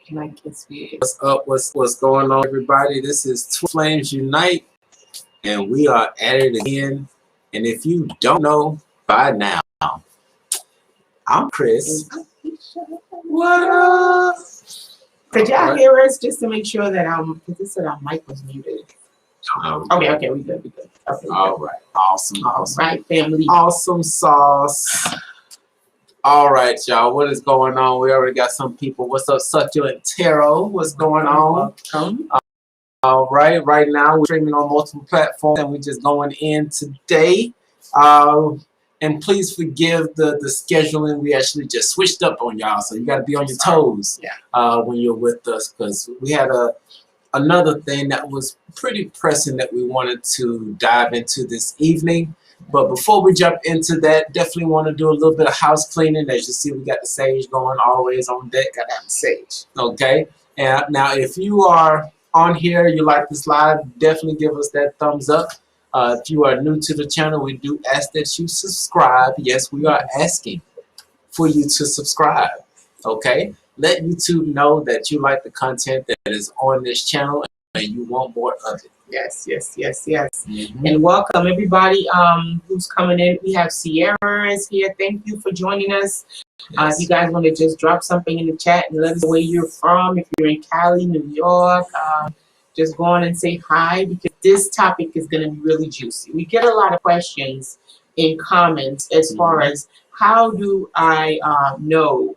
Can I kiss you? What's up? What's going on, everybody? This is Twin Flames Unite, and we are at it again. And if you don't know by now, I'm Chris. What up? Could y'all hear us just to make sure that because it said our mic was muted. Okay, we good. Okay, all right, awesome. All right, family. Awesome sauce. All right, y'all. What is going on? We already got some people. What's up, Succulent Tarot? What's going on? Welcome. All right. Right now, we're streaming on multiple platforms, and we're just going in today. And please forgive the scheduling. We actually just switched up on y'all, so you got to be on your toes when you're with us, because we had another thing that was pretty pressing that we wanted to dive into this evening. But before we jump into that, definitely want to do a little bit of house cleaning. As you see, we got the sage going always on deck. Got to have the sage. Okay. And now, if you are on here, you like this live, definitely give us that thumbs up. If you are new to the channel, we do ask that you subscribe. Yes, we are asking for you to subscribe. Okay. Let YouTube know that you like the content that is on this channel and you want more of it. Yes. And welcome everybody who's coming in. We have Sierra is here. Thank you for joining us. If you guys want to just drop something in the chat and let us know where you're from. If you're in Cali, New York, just go on and say hi, because this topic is going to be really juicy. We get a lot of questions in comments as far as how do I know,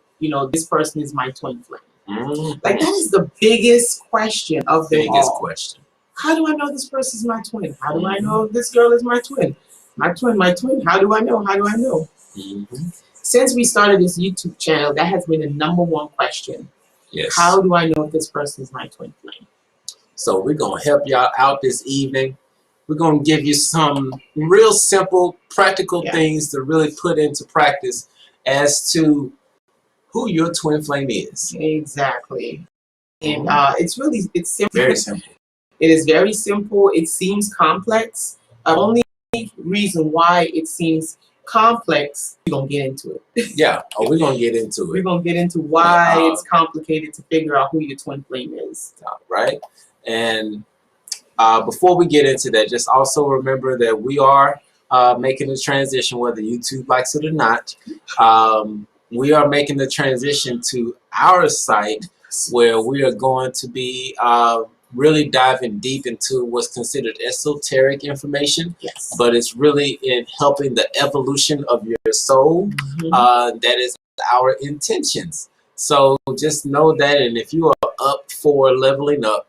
this person is my twin flame. Like, that is the biggest question of them all. How do I know this person is my twin? How do I know this girl is my twin? My twin. How do I know? Since we started this YouTube channel, that has been the #1 question. Yes. How do I know if this person is my twin flame? So we're going to help y'all out this evening. We're going to give you some real simple, practical things to really put into practice as to who your twin flame is. Exactly. And it's simple. Very simple. It is very simple. It seems complex. The only reason why it seems complex, we're going to get into it. We're going to get into it. We're going to get into why it's complicated to figure out who your twin flame is. Right. And before we get into that, just also remember that we are making the transition, whether YouTube likes it or not. We are making the transition to our site, where we are going to be really diving deep into what's considered esoteric information. Yes. But it's really in helping the evolution of your soul. That is our intentions. So just know that, and if you are up for leveling up,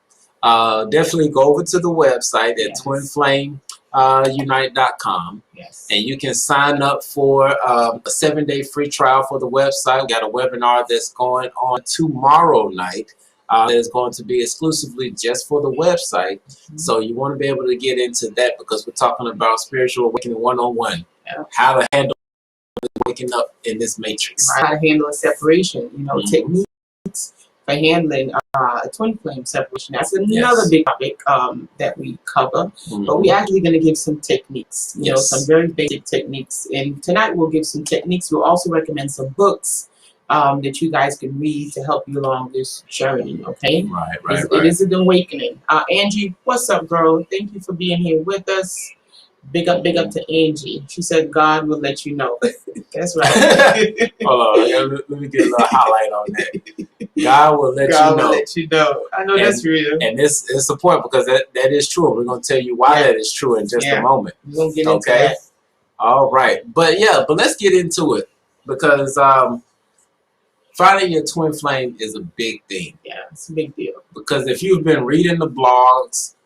definitely go over to the website at twinflamesunite.com. And you can sign up for a 7-day free trial for the website. We got a webinar that's going on tomorrow night. That is going to be exclusively just for the website. So you want to be able to get into that, because we're talking about spiritual awakening 101. How to handle waking up in this matrix. How to handle a separation, techniques for handling a twin flame separation. That's another big topic that we cover. But we're actually going to give some techniques, some very basic techniques. And tonight we'll give some techniques. We'll also recommend some books that you guys can read to help you along this journey, okay? Right. It is an awakening. Angie, what's up, girl? Thank you for being here with us. Big up to Angie. She said God will let you know. That's right. Hold on, let me get a little highlight on that. God will let you know. I know that's real. And this is important, because that is true. We're going to tell you why that is true in just a moment. We're going to get into that. All right. But let's get into it, because finding your twin flame is a big thing. Yeah, it's a big deal. Because if you've been reading the blogs,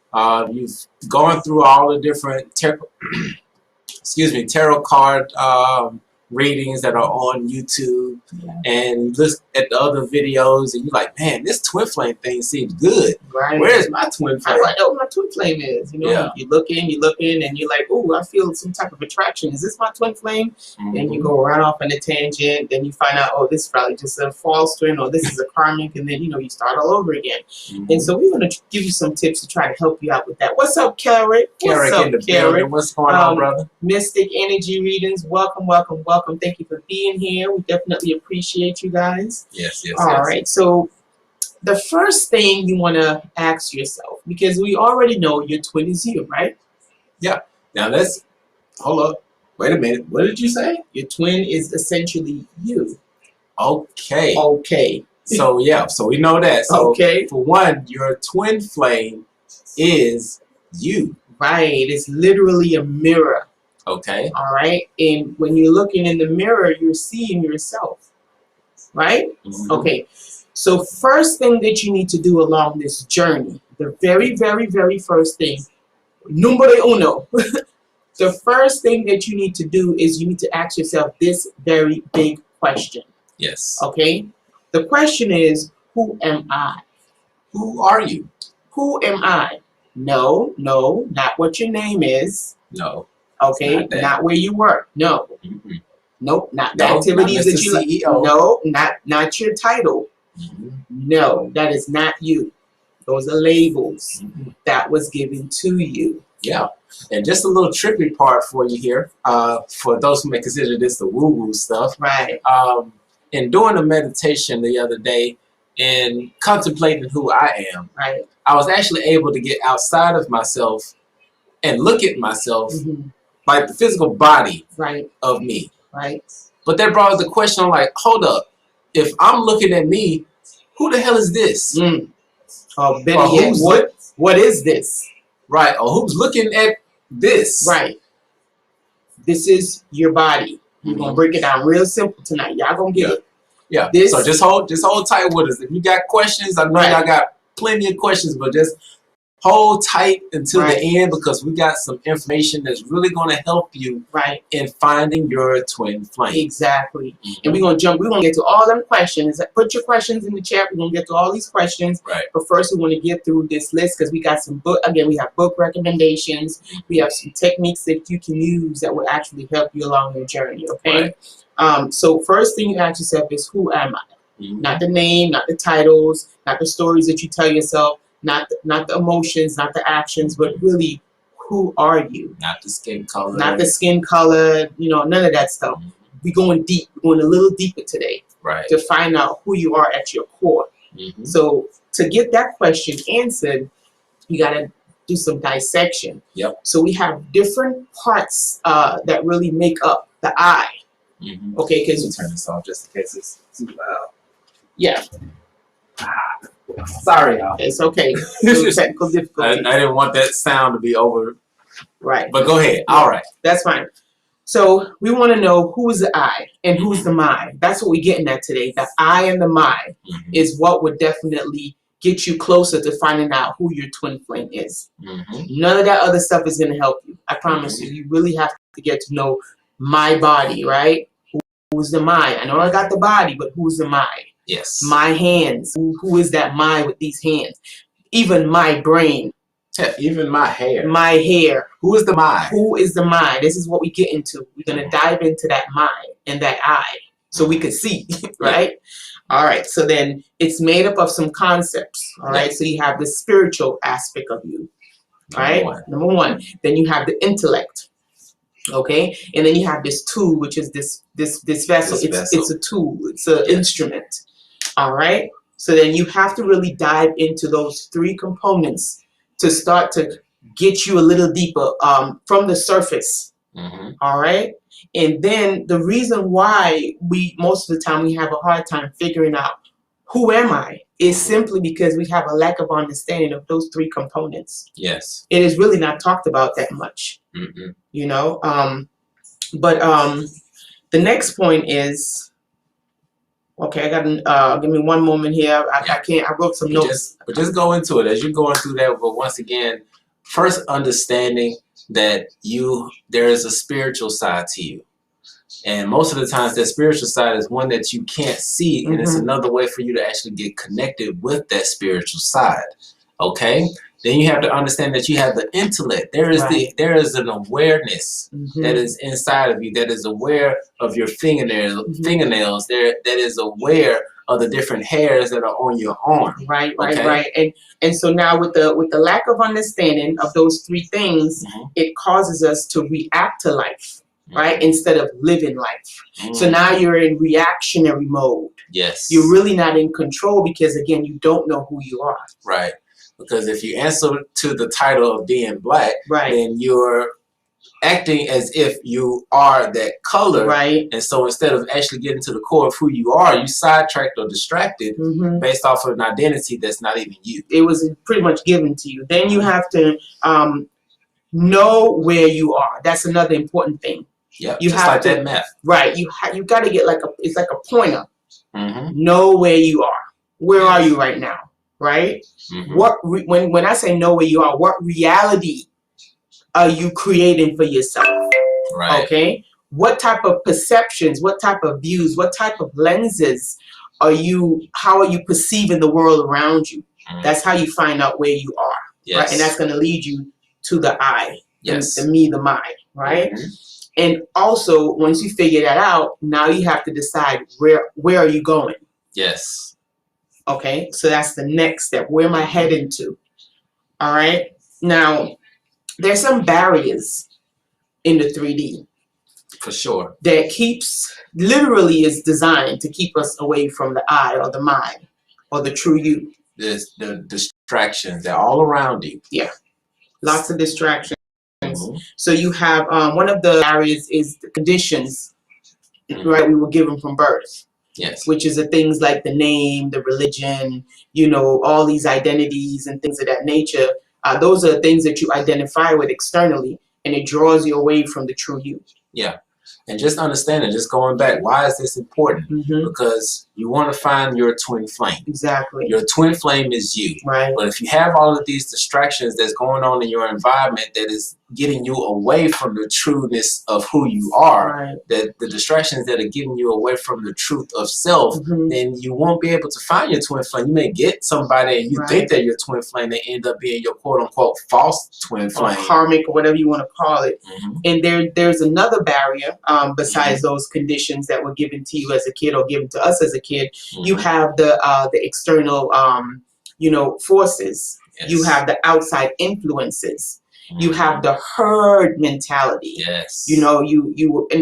you've gone through all the different tarot card readings that are on YouTube, and you look at the other videos and you're like, man, this twin flame thing seems good. Right. Where's my twin flame? I know what my twin flame is. You look in, and you're like, oh, I feel some type of attraction. Is this my twin flame? Then you go right off on a tangent. Then you find out, oh, this is probably just a false twin, or this is a karmic, and then you start all over again. And so we're going to give you some tips to try to help you out with that. What's up, Carrot? What's up, Carrot? What's going on, brother? Mystic Energy Readings. Welcome. Thank you for being here. We definitely appreciate you guys. Yes. All right. So the first thing you want to ask yourself, because we already know your twin is you, right? Yeah. Now let's hold up. Wait a minute. What did you say? Your twin is essentially you. Okay. Okay. So yeah, so we know that. So Okay. for one, your twin flame is you. Right. It's literally a mirror. Okay. All right. And when you're looking in the mirror, you're seeing yourself. Right? Mhm. Okay. So first thing that you need to do along this journey, the very, very, very first thing, numero uno, the first thing that you need to do is you need to ask yourself this very big question. Yes. Okay? The question is, who am I? Who are you? Who am I? No, not what your name is. No. Okay? Not where you work. No. Mm-mm. Nope, not the activities that you like. No, not your title. Mm-hmm. No, that is not you. Those are labels that was given to you. Yeah. And just a little trippy part for you here, for those who may consider this the woo-woo stuff. Right. In doing a meditation the other day and contemplating who I am, right, I was actually able to get outside of myself and look at myself like the physical body of me. Right. But that brought the question, I'm like, hold up. If I'm looking at me, who the hell is this? Or better yet, what is this? Right. Or who's looking at this? Right. This is your body. We're gonna break it down real simple tonight. Y'all gonna get it. Yeah. So just hold tight with us. If you got questions, I know I got plenty of questions, but just hold tight until the end, because we got some information that's really going to help you in finding your twin flame. Exactly. And we're going to get to all them questions. Put your questions in the chat. We're going to get to all these questions. Right. But first we want to get through this list, because we got some book. Again, we have book recommendations. We have some techniques that you can use that will actually help you along your journey. Okay. Right. So first thing you ask yourself is, who am I? Not the name, not the titles, not the stories that you tell yourself. Not the emotions, not the actions, but really, who are you? Not the skin color. Not the skin color, none of that stuff. We're going deep. We're going a little deeper today to find out who you are at your core. So to get that question answered, you got to do some dissection. So we have different parts that really make up the I. Okay, because turn this off just in case it's too loud. Yeah. Sorry, y'all. It's okay. Technical difficulties. I didn't want that sound to be over. Right. But go ahead. All right. That's fine. So we want to know who's the I and who's the my. That's what we're getting at today. The I and the my is what would definitely get you closer to finding out who your twin flame is. None of that other stuff is going to help you. I promise you. You really have to get to know my body, right? Who's the my? I know I got the body, but who's the my? Yes. My hands. Who is that my with these hands? Even my brain. Even my hair. My hair. Who is the my? Who is the my? This is what we get into. We're going to dive into that my and that I so we can see, right? All right. So then it's made up of some concepts. All right. So you have the spiritual aspect of you. All right. Number one. Then you have the intellect. Okay, and then you have this tool, which is this vessel. It's a tool. It's an instrument. All right. So then you have to really dive into those three components to start to get you a little deeper from the surface. All right. And then the reason why most of the time we have a hard time figuring out who am I is simply because we have a lack of understanding of those three components. Yes. It is really not talked about that much. But the next point is, okay, I got give me one moment here. I wrote some notes. But just go into it as you're going through that. But once again, first understanding that there is a spiritual side to you. And most of the times that spiritual side is one that you can't see, and it's another way for you to actually get connected with that spiritual side. Okay? Then you have to understand that you have the intellect. There is an awareness that is inside of you, that is aware of your fingernails, that is aware of the different hairs that are on your arm. Right. And so now with the lack of understanding of those three things, it causes us to react to life. right? Instead of living life. So now you're in reactionary mode. Yes. You're really not in control because, again, you don't know who you are. Right. Because if you answer to the title of being black, then you're acting as if you are that color. Right. And so instead of actually getting to the core of who you are, you sidetracked or distracted based off of an identity that's not even you. It was pretty much given to you. Then you have to know where you are. That's another important thing. Yeah, you just have like to, that map. Right. You got to get it's like a pointer. Know where you are. Where are you right now? Right. When I say know where you are, what reality are you creating for yourself? Right. Okay. What type of perceptions? What type of views? What type of lenses are you? How are you perceiving the world around you? That's how you find out where you are. Yes. Right. And that's going to lead you to the I. Yes. The me, the mind. Right. And also, once you figure that out, now you have to decide where are you going? Yes. Okay, so that's the next step. Where am I heading to? All right. Now, there's some barriers in the 3D. For sure. That literally is designed to keep us away from the I or the mind or the true you. The distractions, they're all around you. Yeah, lots of distractions. So you have one of the barriers is the conditions, right? We were given from birth. Yes. Which is the things like the name, the religion, all these identities and things of that nature. Those are the things that you identify with externally, and it draws you away from the true you. Yeah. And just understanding, just going back, why is this important? Because you want to find your twin flame. Exactly. Your twin flame is you. Right. But if you have all of these distractions that's going on in your environment that is getting you away from the trueness of who you are, that the distractions that are getting you away from the truth of self, then you won't be able to find your twin flame. You may get somebody and you think they're your twin flame, they end up being your quote unquote false twin flame. Or karmic, or whatever you want to call it. And there's another barrier besides those conditions that were given to you as a kid or given to us as a kid. You have the external forces. Yes. You have the outside influences. You have the herd mentality. Yes. And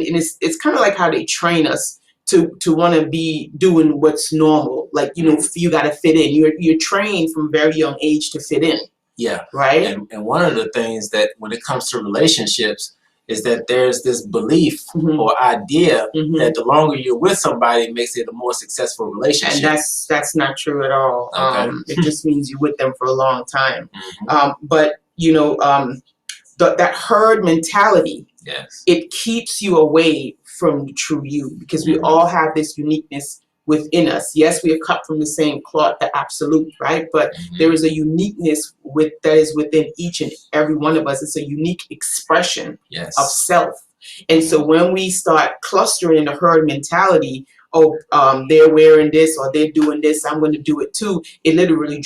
it's kind of like how they train us to want to be doing what's normal. Like, you got to fit in. You're trained from a very young age to fit in. Yeah. Right. And one of the things that when it comes to relationships is that there's this belief or idea that the longer you're with somebody, it makes it a more successful relationship. And that's not true at all. Okay. It just means you're with them for a long time. But that herd mentality, it keeps you away from the true you, because we all have this uniqueness within us. Yes, we are cut from the same cloth, the absolute, right? But there is a uniqueness that is within each and every one of us. It's a unique expression of self. And so when we start clustering in the herd mentality, they're wearing this or they're doing this, I'm going to do it too. It literally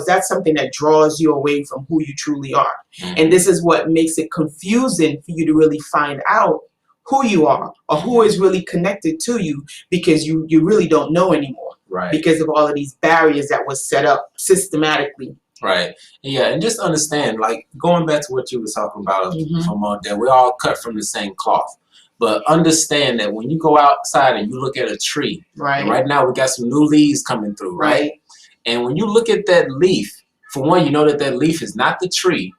that's something that draws you away from who you truly are. And this is what makes it confusing for you to really find out who you are or who is really connected to you, because you really don't know anymore. Right. Because of all of these barriers that was set up systematically. Right. Yeah, and just understand, like, going back to what you were talking about, that we're all cut from the same cloth. But understand that when you go outside and you look at a tree, right now we got some new leaves coming through, right? And when you look at that leaf, for one, you know that leaf is not the tree,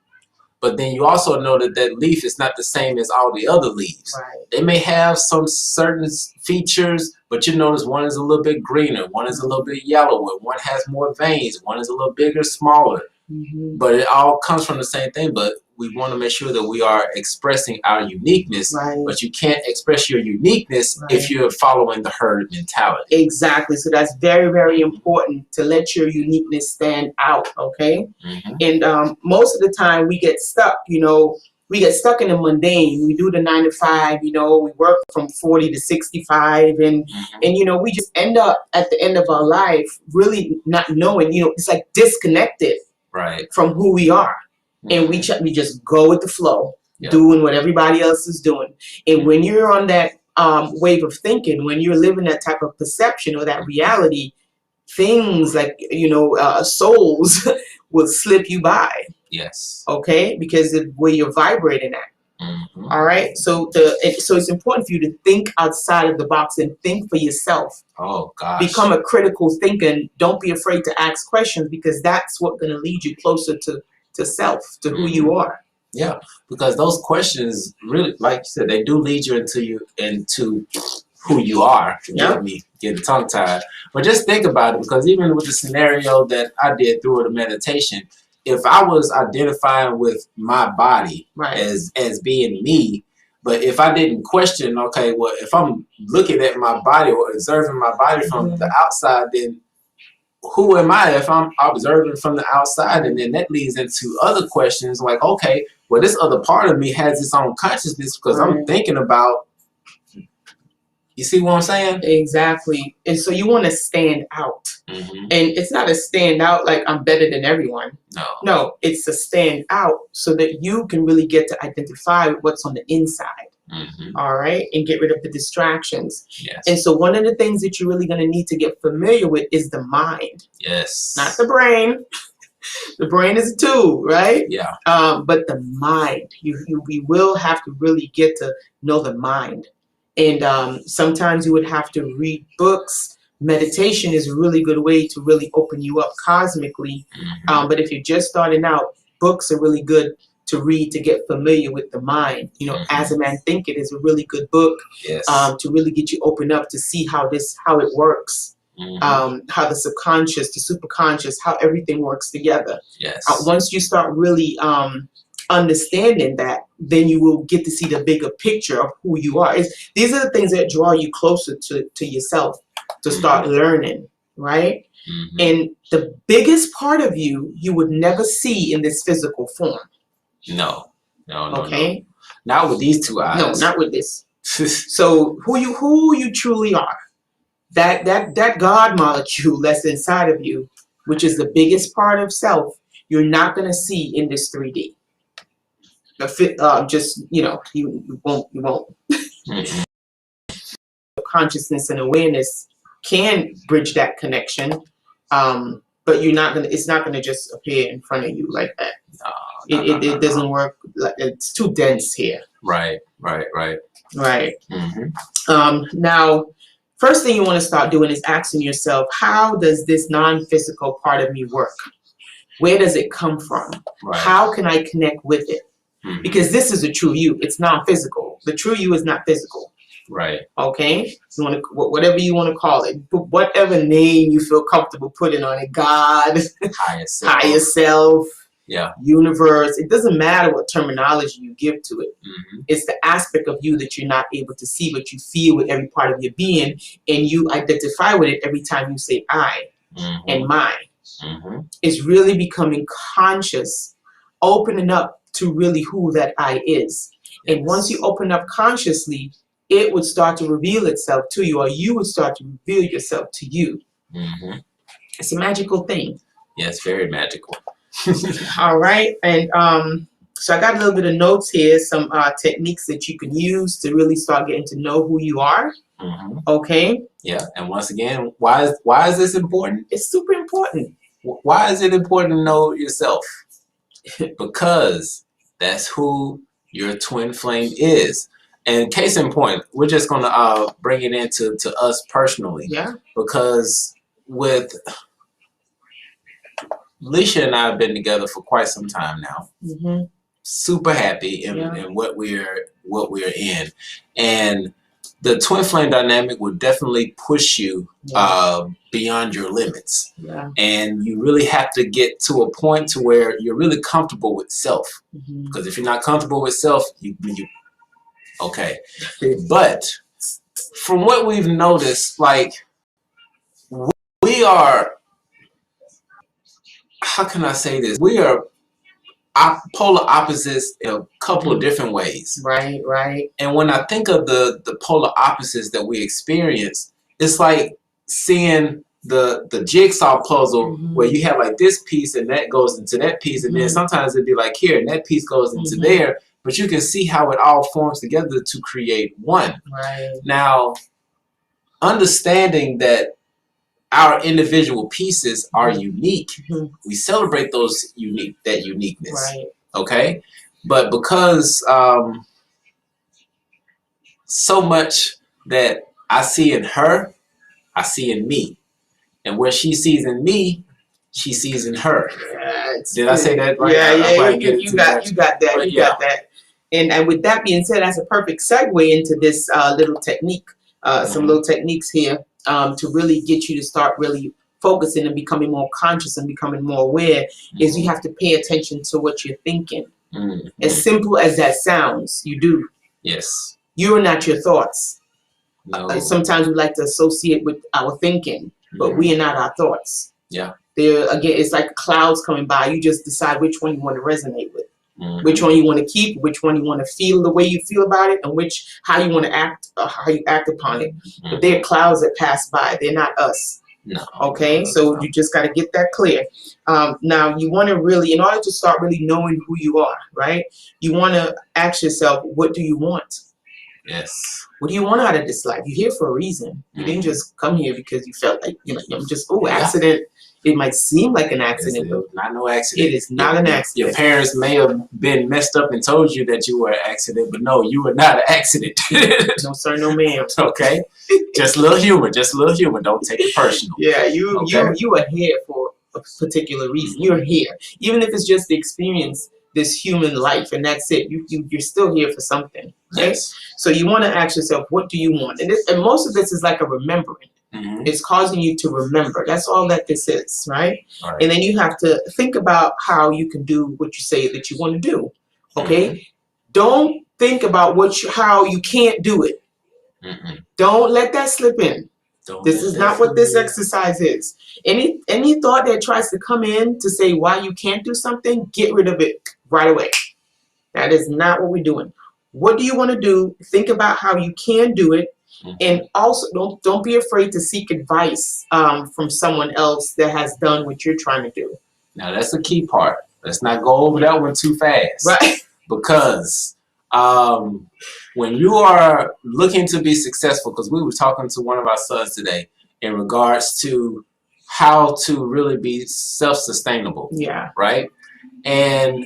but then you also know that leaf is not the same as all the other leaves. Right. They may have some certain features, but you notice one is a little bit greener, one is a little bit yellower, one has more veins, one is a little bigger, smaller. But it all comes from the same thing. But we want to make sure that we are expressing our uniqueness. But you can't express your uniqueness if you're following the herd mentality. Exactly. So that's very, very important to let your uniqueness stand out. Okay. And most of the time we get stuck, we get stuck in the mundane. We do the 9 to 5, we work from 40 to 65, and we just end up at the end of our life really not knowing, it's like disconnected from who we are. And we just go with the flow, doing what everybody else is doing. And when you're on that wave of thinking, when you're living that type of perception or that reality, things like, souls will slip you by. Yes. Okay? Because of where you're vibrating at. All right. So so it's important for you to think outside of the box and think for yourself. Oh gosh. Become a critical thinker. And don't be afraid to ask questions, because that's what's going to lead you closer to self, to who you are. Yeah, because those questions really, like you said, they do lead you into who you are. Forgive me getting tongue tied. But just think about it, because even with the scenario that I did through the meditation, if I was identifying with my body as being me, but if I didn't question, okay, well, if I'm looking at my body or observing my body from the outside, then who am I if I'm observing from the outside? And then that leads into other questions like, okay, well, this other part of me has its own consciousness because I'm thinking about, you see what I'm saying? Exactly. And so you want to stand out. And it's not a stand out like I'm better than everyone. No, it's a stand out so that you can really get to identify what's on the inside. All right. And get rid of the distractions. And so one of the things that you're really going to need to get familiar with is the mind. Not the brain. The brain is a tool, right? But the mind. We will have to really get to know the mind. And sometimes you would have to read books. Meditation is a really good way to really open you up cosmically. But if you're just starting out, books are really good to read to get familiar with the mind. You know, As a Man Thinketh is a really good book to really get you open up to see how it works. How the subconscious, the superconscious, how everything works together. Once you start really understanding that, then you will get to see the bigger picture of who you are. These are the things that draw you closer to yourself, to start learning, right? And the biggest part of you would never see in this physical form. No. Not with these two eyes. No, not with this. So who you truly are, that God molecule that's inside of you, which is the biggest part of self, you're not going to see in this 3D. Just, you won't. Consciousness and awareness can bridge that connection, but it's not gonna just appear in front of you like that. It doesn't work. It's too dense here. Right. Now, first thing you want to start doing is asking yourself, how does this non-physical part of me work? Where does it come from? How can I connect with it? Because this is a true you. It's non-physical. The true you is not physical. Okay? You want to, whatever you want to call it. Put whatever name you feel comfortable putting on it. God, higher self, universe. It doesn't matter what terminology you give to it. It's the aspect of you that you're not able to see, but you feel with every part of your being, and you identify with it every time you say I and mine. It's really becoming conscious, opening up to really who that I is. And once you open up consciously, it would start to reveal itself to you, or you would start to reveal yourself to you. It's a magical thing. Yes, very magical. All right. And so I got a little bit of notes here, some techniques that you can use to really start getting to know who you are. Okay. Yeah. And once again, why is this important? It's super important. Why is it important to know yourself? Because that's who your twin flame is. And case in point, we're just going to bring it into us personally. Because with Leisha and I have been together for quite some time now. Super happy in what we're in. And the twin flame dynamic will definitely push you beyond your limits. And you really have to get to a point to where you're really comfortable with self. Because if you're not comfortable with self, you okay. But from what we've noticed, like, we are, how can I say this? We are polar opposites in a couple of different ways. Right. And when I think of the polar opposites that we experience, it's like seeing the jigsaw puzzle where you have like this piece and that goes into that piece, and then sometimes it'd be like here and that piece goes into there, but you can see how it all forms together to create one. Now, understanding that our individual pieces are unique, we celebrate that uniqueness. Okay, But because so much that I see in her, I see in me. And what she sees in me, she sees in her. Yeah, Did I say that right? Yeah, You got that. You got that. And with that being said, that's a perfect segue into this little technique. Some little techniques here to really get you to start really focusing and becoming more conscious and becoming more aware. Is you have to pay attention to what you're thinking. As simple as that sounds, you do. Yes. You are not your thoughts. No. Sometimes we like to associate with our thinking, but we are not our thoughts. Yeah. There again, it's like clouds coming by. You just decide which one you want to resonate with, which one you want to keep, which one you want to feel the way you feel about it, and how you want to act, how you act upon it. But they're clouds that pass by. They're not us. No. Okay, so you just got to get that clear. Now you want to really, in order to start really knowing who you are, right? You want to ask yourself, what do you want? Yes. What do you want out of this life? You're here for a reason. You didn't just come here because you felt like, I'm just, accident. It might seem like an accident, but not no accident. It is not an accident. Your parents may have been messed up and told you that you were an accident, but no, you were not an accident. No sir, no ma'am. Okay? Just a little humor. Just a little humor. Don't take it personal. Yeah, you are here for a particular reason. You're here. Even if it's just the experience this human life and that's it. You're still here for something. Okay? Yes. So you want to ask yourself, what do you want? And most of this is like a remembering. It's causing you to remember. That's all that this is, right? And then you have to think about how you can do what you say that you want to do. Okay? Don't think about how you can't do it. Don't let that slip in. This is not what this exercise is. Any thought that tries to come in to say why you can't do something, get rid of it right away. That is not what we're doing. What do you want to do? Think about how you can do it. And also don't be afraid to seek advice from someone else that has done what you're trying to do. Now that's the key part. Let's not go over that one too fast. Right. Because when you are looking to be successful, because we were talking to one of our sons today in regards to how to really be self-sustainable. Yeah. Right? And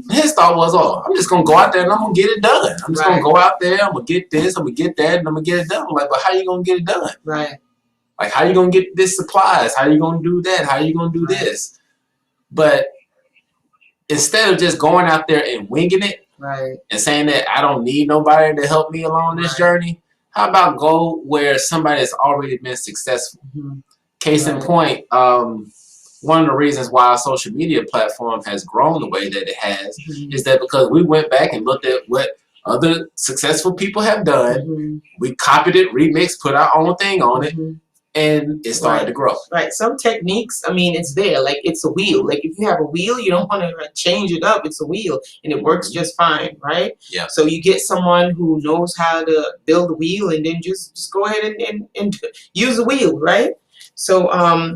his thought was, I'm just going to go out there and I'm going to get it done. I'm just going to go out there, I'm going to get this, I'm going to get that, and I'm going to get it done. I'm like, but how are you going to get it done? Right. Like, how are you going to get this supplies? How are you going to do that? How are you going to do this? But instead of just going out there and winging it and saying that I don't need nobody to help me along this journey, how about go where somebody has already been successful? Case in point, one of the reasons why our social media platform has grown the way that it has is that because we went back and looked at what other successful people have done. We copied it, remixed, put our own thing on it, and it started to grow. Right. Some techniques, I mean, it's there. Like, it's a wheel. Like, if you have a wheel, you don't want to change it up. It's a wheel, and it works just fine, right? Yeah. So you get someone who knows how to build a wheel, and then just go ahead and use the wheel, right? So,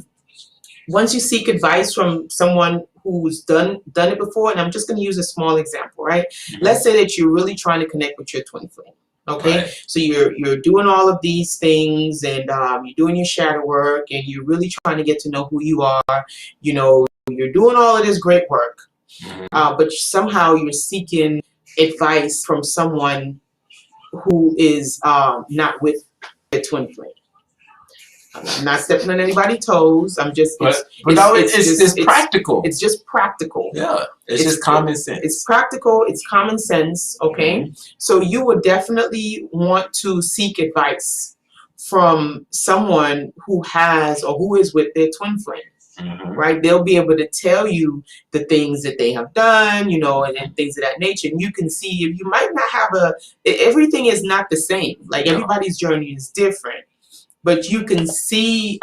once you seek advice from someone who's done it before, and I'm just going to use a small example, right? Let's say that you're really trying to connect with your twin flame. Okay, so you're doing all of these things, and you're doing your shadow work, and you're really trying to get to know who you are. You're doing all of this great work, but somehow you're seeking advice from someone who is not with the twin flame. I'm not stepping on anybody's toes. I'm just. It's practical. It's just practical. Yeah, it's just common sense. It's practical. It's common sense. Okay, so you would definitely want to seek advice from someone who has or who is with their twin flame. Right? They'll be able to tell you the things that they have done, and things of that nature. And you can see you might not have everything is not the same. Like, everybody's journey is different. But you can see,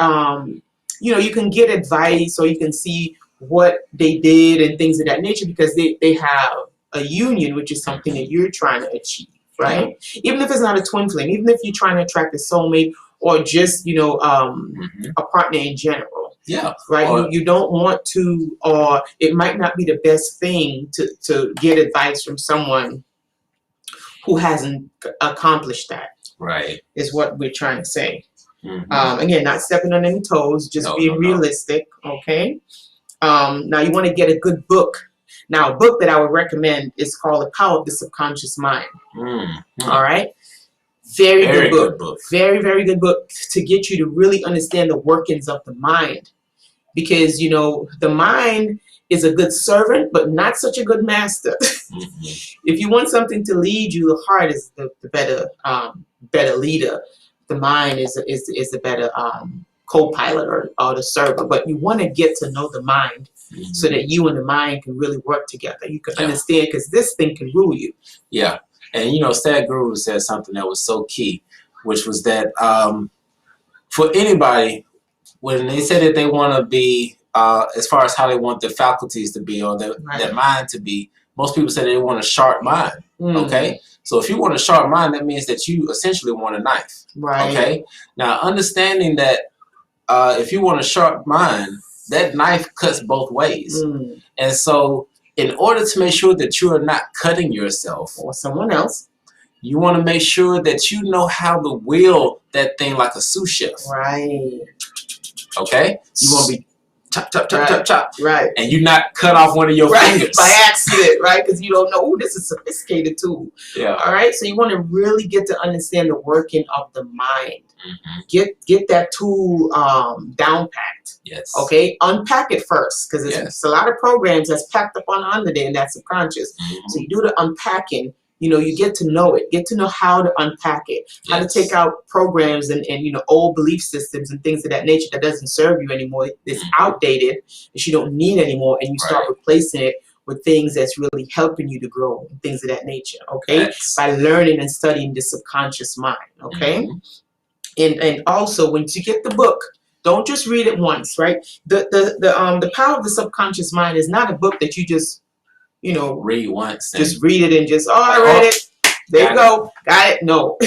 you can get advice, or you can see what they did and things of that nature, because they have a union, which is something that you're trying to achieve, right? Even if it's not a twin flame, even if you're trying to attract a soulmate, or just, a partner in general. Yeah. Right? You don't want to, or it might not be the best thing to get advice from someone who hasn't accomplished that. Right. Is what we're trying to say. Again, not stepping on any toes, just being realistic, okay? Now, you want to get a good book Now, a book that I would recommend is called The Power of the Subconscious Mind. All right? Very good book. Very, very good book to get you to really understand the workings of the mind. Because, the mind is a good servant, but not such a good master. If you want something to lead you, the heart is the better leader. The mind is a better co-pilot or the servant. But you want to get to know the mind so that you and the mind can really work together. You can understand, because this thing can rule you. Yeah. And, Sadhguru said something that was so key, which was that for anybody, when they say that they want to be, as far as how they want their faculties to be or their mind to be, most people say they want a sharp mind. Okay? So if you want a sharp mind, that means that you essentially want a knife. Right. Okay? Now, understanding that if you want a sharp mind, that knife cuts both ways. And so in order to make sure that you are not cutting yourself or someone else, you want to make sure that you know how to wield that thing like a sous chef. Right. Okay? You want to be chop, chop, chop, chop, chop. Right. And you not cut off one of your fingers. By accident, right? Because you don't know, oh, this is a sophisticated tool. Yeah. All right? So you want to really get to understand the working of the mind. Get that tool down packed. Yes. Okay? Unpack it first, because it's a lot of programs that's packed up on under there, and that's subconscious. So you do the unpacking. You get to know it, get to know how to unpack it, how to take out programs and old belief systems and things of that nature that doesn't serve you anymore. It's outdated, that you don't need anymore, and you start replacing it with things that's really helping you to grow and things of that nature. Okay, by learning and studying the subconscious mind. Okay, and also once you get the book, don't just read it once. Right, the Power of the Subconscious Mind is not a book that you just read once. Just read it and just, I read it. There you go. Got it. No.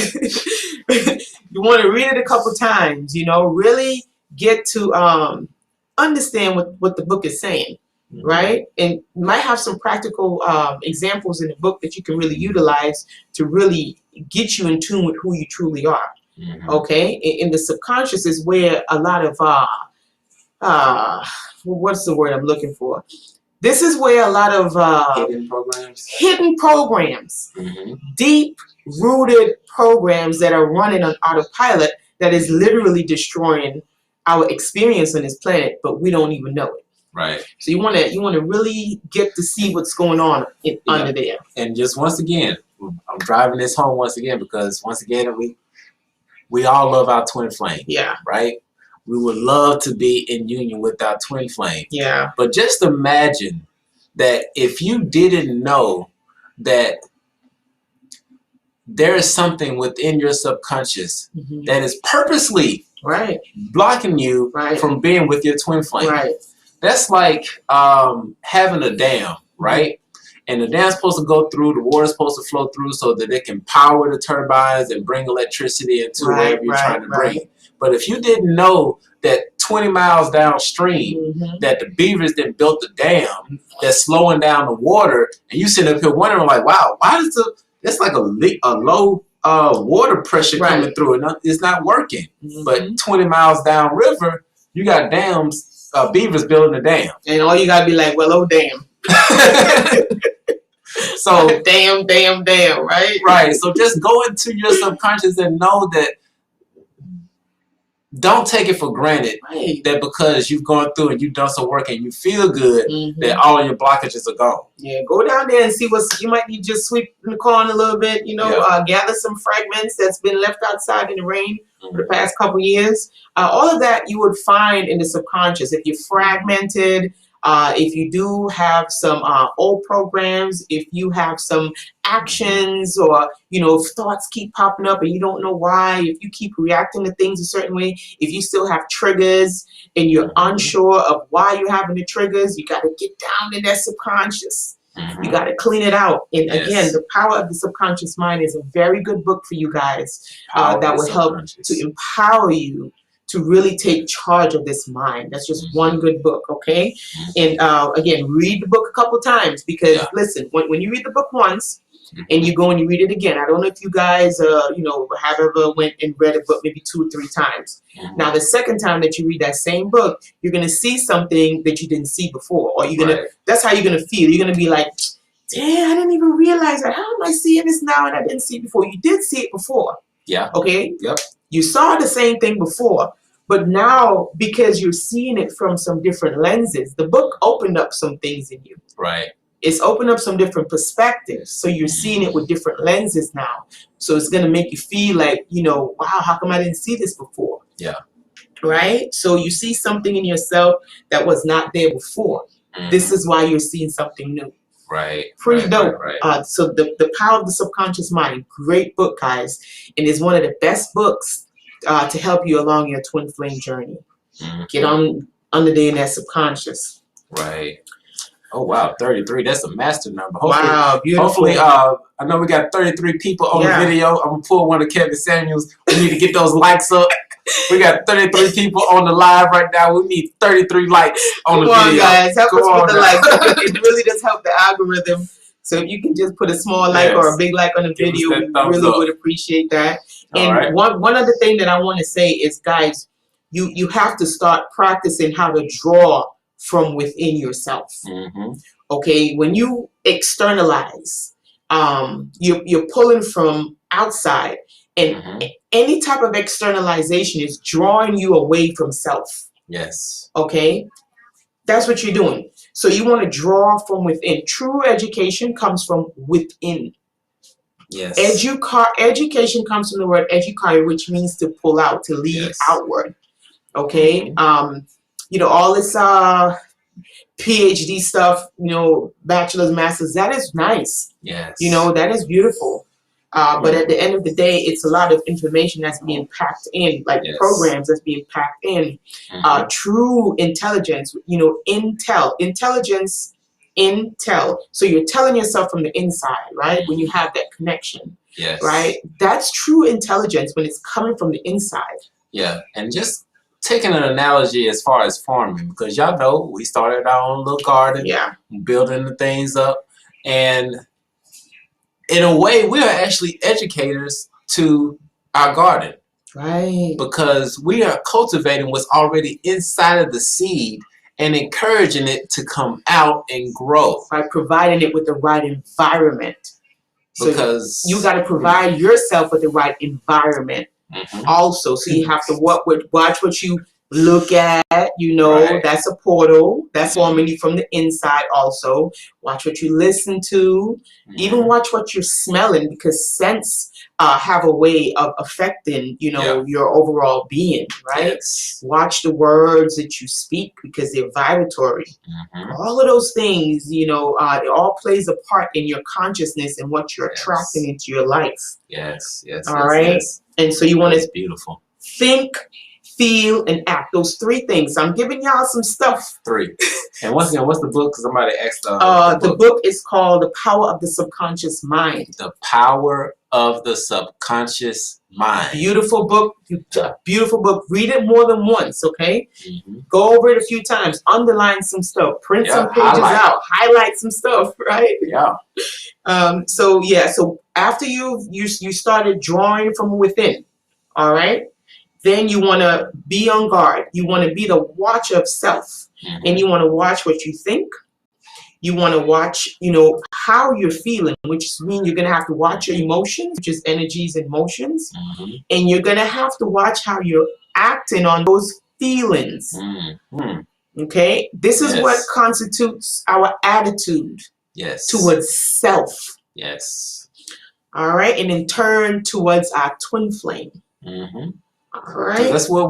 You want to read it a couple times, really get to understand what the book is saying, right? And you might have some practical examples in the book that you can really utilize to really get you in tune with who you truly are. Okay? In the subconscious is where a lot of, what's the word I'm looking for? This is where a lot of hidden programs, deep-rooted programs that are running on autopilot that is literally destroying our experience on this planet, but we don't even know it. Right. So you want to really get to see what's going on under there. And just once again, I'm driving this home once again because once again we all love our twin flame. Yeah. Right. We would love to be in union with our twin flame. Yeah. But just imagine that if you didn't know that there is something within your subconscious that is purposely blocking you from being with your twin flame. Right. That's like having a dam, right? And the dam's supposed to go through, the water's supposed to flow through so that it can power the turbines and bring electricity into wherever you're trying to bring. But if you didn't know that 20 miles downstream that the beavers that built the dam that's slowing down the water, and you sitting up here wondering like, wow, why does it's like a low water pressure coming through and it's not working. But 20 miles downriver, you got dams, beavers building a dam. And all you gotta be like, well, oh damn. So damn, right? Right. So just go into your subconscious and know that don't take it for granted that because you've gone through and you've done some work and you feel good that all of your blockages are gone. Yeah, go down there and see you might need to just sweep in the corner a little bit, gather some fragments that's been left outside in the rain for the past couple years. All of that you would find in the subconscious. If you're fragmented, if you do have some old programs, if you have some actions or, if thoughts keep popping up and you don't know why, if you keep reacting to things a certain way, if you still have triggers and you're unsure of why you're having the triggers, you got to get down in that subconscious. You got to clean it out. And again, The Power of the Subconscious Mind is a very good book for you guys that will help to empower you to really take charge of this mind. That's just one good book, okay? And again, read the book a couple times because listen, when you read the book once, and you go and you read it again. I don't know if you guys, have ever went and read a book maybe 2 or 3 times. Now, the second time that you read that same book, you're going to see something that you didn't see before, or you're going to, that's how you're going to feel. You're going to be like, damn, I didn't even realize that. How am I seeing this now and I didn't see it before? You did see it before. Yeah. Okay? Yep. You saw the same thing before, but now because you're seeing it from some different lenses, the book opened up some things in you. Right. It's opened up some different perspectives. So you're seeing it with different lenses now. So it's going to make you feel like, wow, how come I didn't see this before? Yeah. Right? So you see something in yourself that was not there before. This is why you're seeing something new. Right. Pretty dope. Right. So the Power of the Subconscious Mind, great book, guys. And it's one of the best books to help you along your twin flame journey. Get on under there in that subconscious. Right. Oh, wow. 33. That's a master number. Hopefully, wow. Beautiful. Hopefully, I know we got 33 people on the video. I'm going to pull one of Kevin Samuels. We need to get those likes up. We got 33 people on the live right now. We need 33 likes on the video. Come on, guys. Help us with the likes. It really does help the algorithm. So if you can just put a small like or a big like on the video, we really would appreciate that. And one other thing that I want to say is, guys, you have to start practicing how to draw from within yourself. Okay, when you externalize, you're pulling from outside, and any type of externalization is drawing you away from self. Yes. Okay, that's what you're doing. So you want to draw from within. True education comes from within. Yes. Education comes from the word educare, which means to pull out, to lead outward. Okay. All this PhD stuff, bachelor's, master's, that is nice. Yes. That is beautiful. But at the end of the day, it's a lot of information that's being packed in, like programs that's being packed in. True intelligence, intel. So you're telling yourself from the inside, right? When you have that connection. Yes. Right? That's true intelligence when it's coming from the inside. Yeah. And just taking an analogy as far as farming, because y'all know we started our own little garden, building the things up, and in a way we are actually educators to our garden, right? Because we are cultivating what's already inside of the seed and encouraging it to come out and grow by providing it with the right environment. So because you got to provide yourself with the right environment. Also, so you have to watch what you look at, that's a portal that's forming you from the inside. Also, watch what you listen to, even watch what you're smelling, because scents have a way of affecting, your overall being, right? Yes. Watch the words that you speak, because they're vibratory. All of those things, it all plays a part in your consciousness and what you're attracting into your life. Yes, yes. All right. Yes. And so you want to beautiful think, feel, and act. Those 3 things. I'm giving y'all some stuff. 3. And what's the book? Because somebody asked. The book is called The Power of the Subconscious Mind. The Power of the Subconscious Mind. Beautiful book. Beautiful book. Read it more than once. Okay. Go over it a few times. Underline some stuff. Print some pages out. Highlight some stuff. Right. Yeah. So after you started drawing from within, all right, then you want to be on guard. You want to be the watcher of self, and you want to watch what you think. You want to watch, how you're feeling, which means you're going to have to watch your emotions, which is energies and motions, and you're going to have to watch how you're acting on those feelings. Okay, this is what constitutes our attitude towards self. Yes. All right, and in turn towards our twin flame. All right. That's what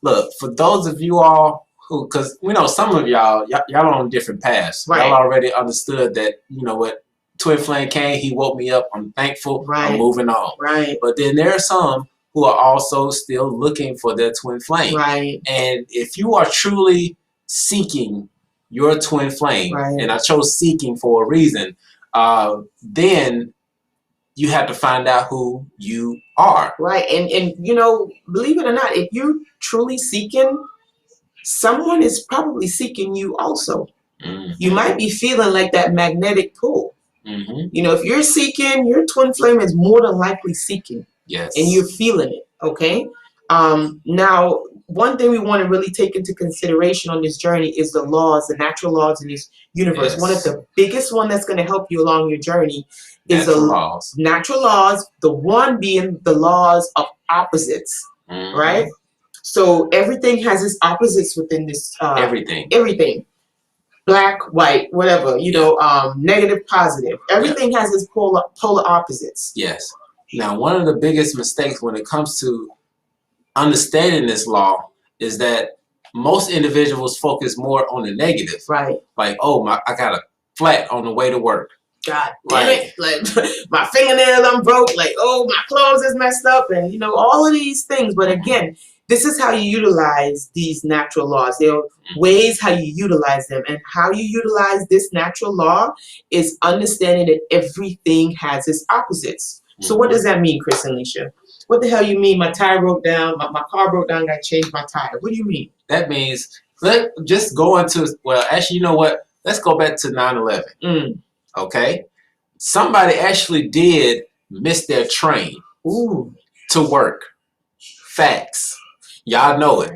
look, for those of you all who, because we know some of y'all on different paths. Right. Y'all already understood that, what, twin flame came, he woke me up, I'm thankful, I'm moving on. Right. But then there are some who are also still looking for their twin flame. Right. And if you are truly seeking your twin flame, and I chose seeking for a reason, then you have to find out who you are. Right. And believe it or not, if you're truly seeking, someone is probably seeking you also. You might be feeling like that magnetic pull. You know, if you're seeking, your twin flame is more than likely seeking. Yes. And you're feeling it, okay? Now, one thing we want to really take into consideration on this journey is the laws, the natural laws in this universe. Yes. One of the biggest one that's going to help you along your journey is natural laws. Natural laws, the one being the laws of opposites, right? So everything has its opposites within this. Everything. Black, white, whatever, you know, negative, positive. Everything has its polar opposites. Yes. Now, one of the biggest mistakes when it comes to understanding this law is that most individuals focus more on the negative. Right. Like, oh, I got a flat on the way to work. God damn it. Like, my fingernail, I'm broke. Like, oh, my clothes is messed up. And, you know, all of these things. But again, this is how you utilize these natural laws. There are ways how you utilize them. And how you utilize this natural law is understanding that everything has its opposites. So what does that mean, Chris and Alicia? What the hell you mean? My tire broke down. My car broke down. I changed my tire. What do you mean? That means, let's just go into, well, actually, you know what? Let's go back to 9/11. Okay? Somebody actually did miss their train to work. Facts. Y'all know it.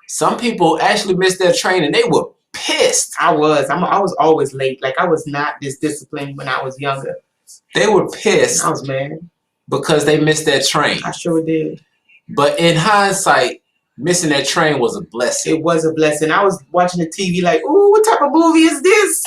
Some people actually missed their train and they were pissed. I was always late. Like, I was not this disciplined when I was younger. They were pissed. I was mad. Because they missed their train. I sure did. But in hindsight, missing that train was a blessing. It was a blessing. I was watching the TV like, ooh, what type of movie is this?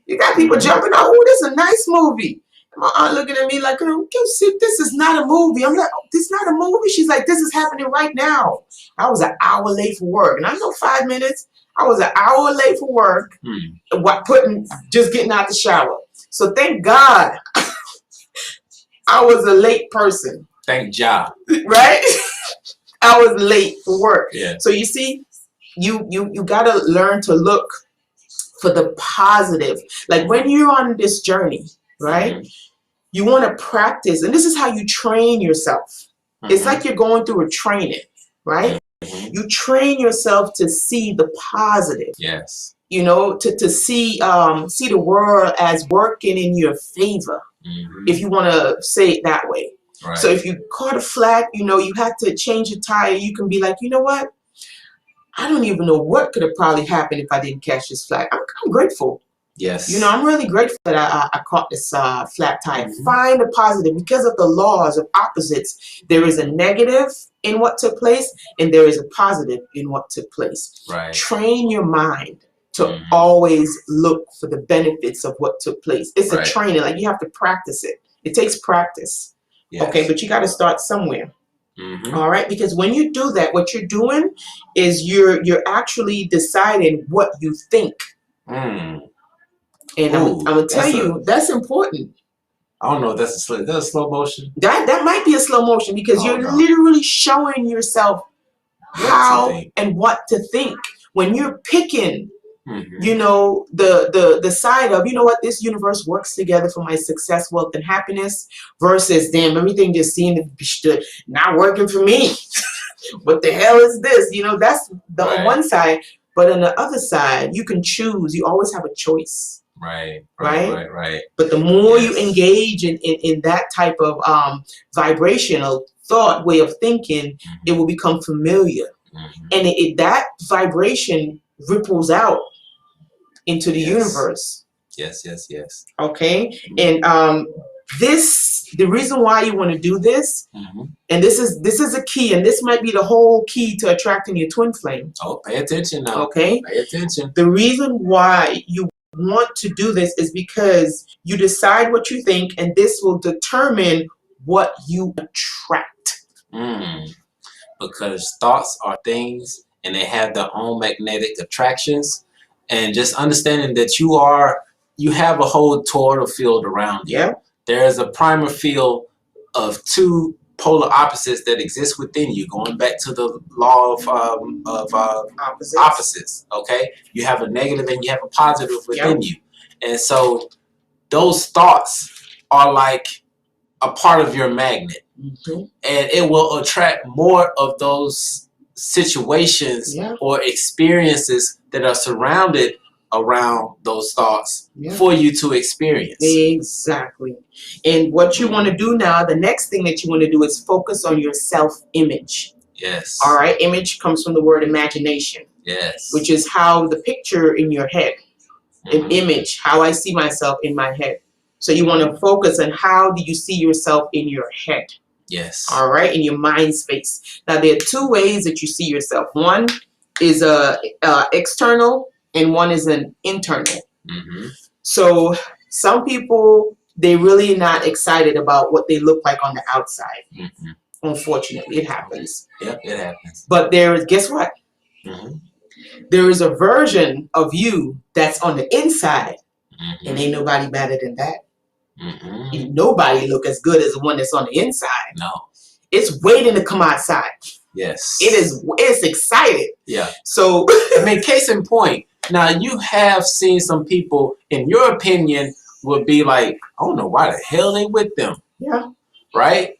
You got people jumping out. Ooh, this is a nice movie. And my aunt looking at me like, oh, this is not a movie. I'm like, oh, this is not a movie. She's like, this is happening right now. I was an hour late for work. And I know 5 minutes. I was an hour late for work. Just getting out the shower. So thank God I was a late person. Thank God. Right? I was late for work. Yeah. So you see, you gotta learn to look for the positive. Like when you're on this journey, right? You want to practice, and this is how you train yourself. It's like you're going through a training, right? You train yourself to see the positive. Yes. You know, to see the world as working in your favor. If you want to say it that way. Right. So if you caught a flat, you know, you had to change your tire, you can be like, you know what? I don't even know what could have probably happened if I didn't catch this flat. I'm grateful. Yes. You know, I'm really grateful that I caught this flat tire. Find the positive. Because of the laws of opposites, there is a negative in what took place and there is a positive in what took place. Right. Train your mind to always look for the benefits of what took place. It's a training. Like, you have to practice it. It takes practice. Yes. Okay, but you got to start somewhere. All right, because when you do that, what you're doing is you're actually deciding what you think. And I'm gonna tell you, that's important. I don't know if that's a slow motion. That might be a slow motion because you're literally showing yourself how and what to think when you're picking. You know, the side of, you know what, this universe works together for my success, wealth, and happiness, versus, damn, everything just seemed to be not working for me. What the hell is this? You know, that's the on one side. But on the other side, you can choose. You always have a choice. Right. But the more you engage in that type of vibrational thought, way of thinking, it will become familiar. And that vibration ripples out into the universe. Yes. Okay. And the reason why you want to do this, and this is a key, and this might be the whole key to attracting your twin flame. Oh, pay attention now. Okay. Pay attention. The reason why you want to do this is because you decide what you think, and this will determine what you attract. Because thoughts are things, and they have their own magnetic attractions. And just understanding that you have a whole toroidal field around you. There is a primal field of two polar opposites that exist within you, going back to the law of opposites. Okay, you have a negative and you have a positive within you, and so those thoughts are like a part of your magnet, and it will attract more of those situations or experiences that are surrounded around those thoughts Yeah. for you to experience. Exactly. And what you want to do now, the next thing that you want to do is focus on your self-image. Yes. All right. Image comes from the word imagination. Yes. Which is how the picture in your head, an image, how I see myself in my head. So you want to focus on how do you see yourself in your head. Yes. All right, in your mind space. Now there are two ways that you see yourself. One is external, and one is an internal. So some people, they really not excited about what they look like on the outside. Unfortunately, it happens. Yep, it happens. But there is, guess what? There is a version of you that's on the inside, and ain't nobody better than that. Ain't nobody look as good as the one that's on the inside. No. It's waiting to come outside. Yes. It's excited. Yeah. So I mean, case in point, now you have seen some people, in your opinion, would be like, I don't know why the hell they with them. Yeah. Right?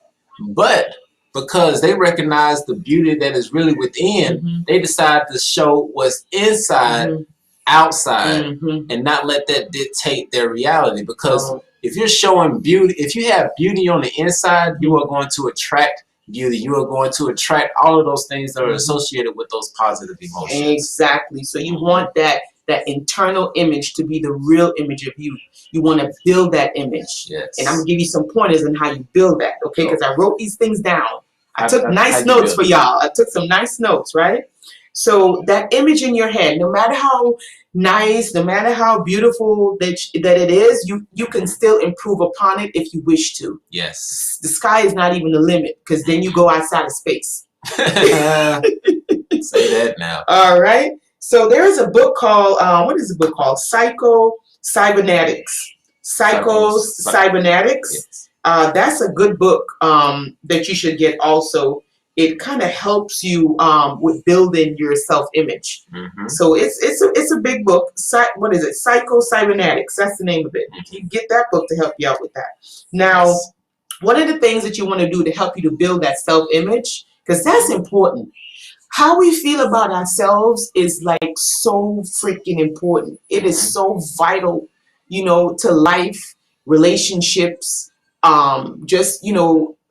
But because they recognize the beauty that is really within, they decide to show what's inside, outside, and not let that dictate their reality. Because if you're showing beauty, if you have beauty on the inside, you are going to attract beauty. You are going to attract all of those things that are associated with those positive emotions. Exactly. So you want that internal image to be the real image of you. You want to build that image. Yes. And I'm going to give you some pointers on how you build that, okay? Because I wrote these things down. I took nice notes for y'all. I took some nice notes, right? So that image in your head, no matter how nice, no matter how beautiful that it is, you can still improve upon it if you wish to. Yes. The sky is not even the limit, because then you go outside of space. Say that now. All right. So there is a book called, what is the book called? Cybernetics. Cybernetics. Yes. That's a good book that you should get also. It kind of helps you with building your self-image. So it's a big book. What is it? Cybernetics. That's the name of it. You get that book to help you out with that. Now, one of the things that you want to do to help you to build that self-image, because that's important. How we feel about ourselves is like so freaking important. It is so vital, to life, relationships, just,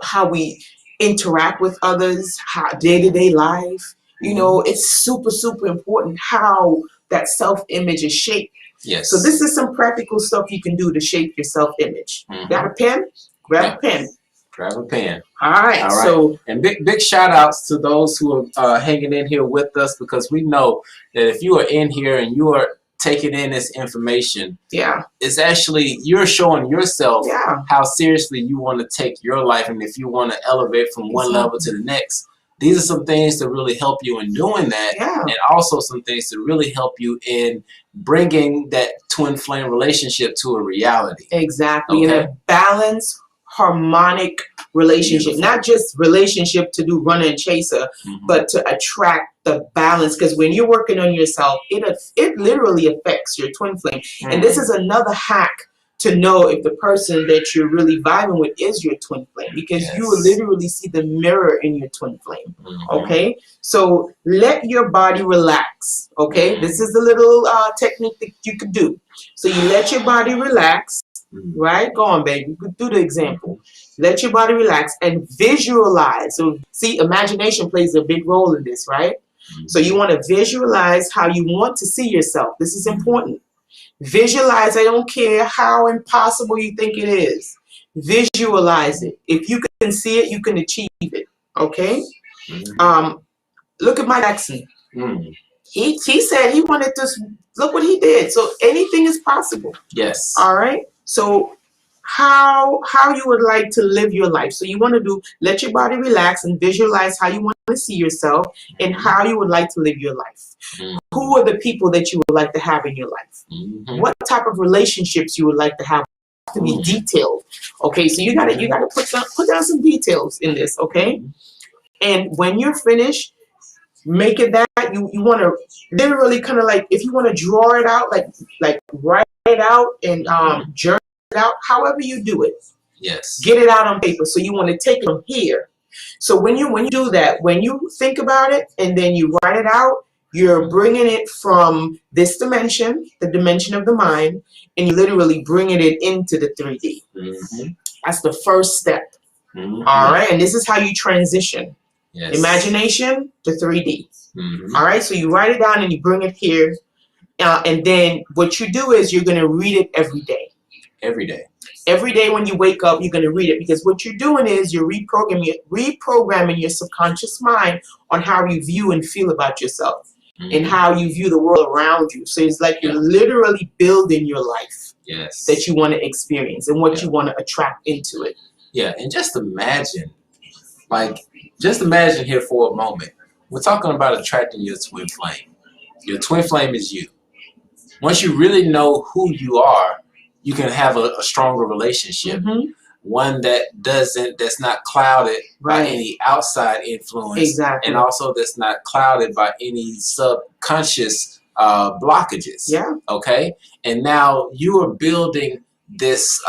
how we interact with others, how day-to-day life. It's super, super important how that self-image is shaped. Yes. So this is some practical stuff you can do to shape your self-image. Got a pen? Grab a pen. Grab a pen. All right. All right. So, and big shout outs to those who are hanging in here with us, because we know that if you are in here and you are taking in this information, it's actually, you're showing yourself how seriously you want to take your life, and if you want to elevate from one level to the next. These are some things to really help you in doing that, and also some things to really help you in bringing that twin flame relationship to a reality. Exactly. Okay. In a balanced, harmonic relationship. Beautiful. Not just relationship to do runner and chaser, but to attract the balance. Because when you're working on yourself, it literally affects your twin flame. And this is another hack to know if the person that you're really vibing with is your twin flame, because you will literally see the mirror in your twin flame. Okay, so let your body relax. Okay, this is a little technique that you could do. So you let your body relax. Right, go on, baby. Do the example. Let your body relax and visualize. So see, imagination plays a big role in this, right? So you want to visualize how you want to see yourself. This is important. Visualize. I don't care how impossible you think it is. Visualize it. If you can see it, you can achieve it. Okay. Look at Mike Jackson. He said he wanted to look what he did. So anything is possible. Yes. All right. So how you would like to live your life. So you want to let your body relax and visualize how you want to see yourself and how you would like to live your life. Who are the people that you would like to have in your life? What type of relationships you would like to have to be detailed. Okay, so you gotta put down some details in this, okay? And when you're finished, make it that you want to literally kind of like, if you want to draw it out, like write it out and journal it out, however you do it. Yes. Get it out on paper. So you want to take it from here. So when you do that, when you think about it and then you write it out, You're bringing it from this dimension, the dimension of the mind, and you're literally bringing it into the 3D. That's the first step. All right, and this is how you transition. Imagination to 3D. All right, so you write it down and you bring it here. And then what you do is you're going to read it every day. Every day. Every day when you wake up, you're going to read it, because what you're doing is you're reprogramming your subconscious mind on how you view and feel about yourself and how you view the world around you. So it's like you're literally building your life that you want to experience and what you want to attract into it. Yeah, and just imagine here for a moment. We're talking about attracting your twin flame. Your twin flame is you. Once you really know who you are, you can have a stronger relationship. One that's not clouded by any outside influence, and also that's not clouded by any subconscious blockages. Okay, and now you are building this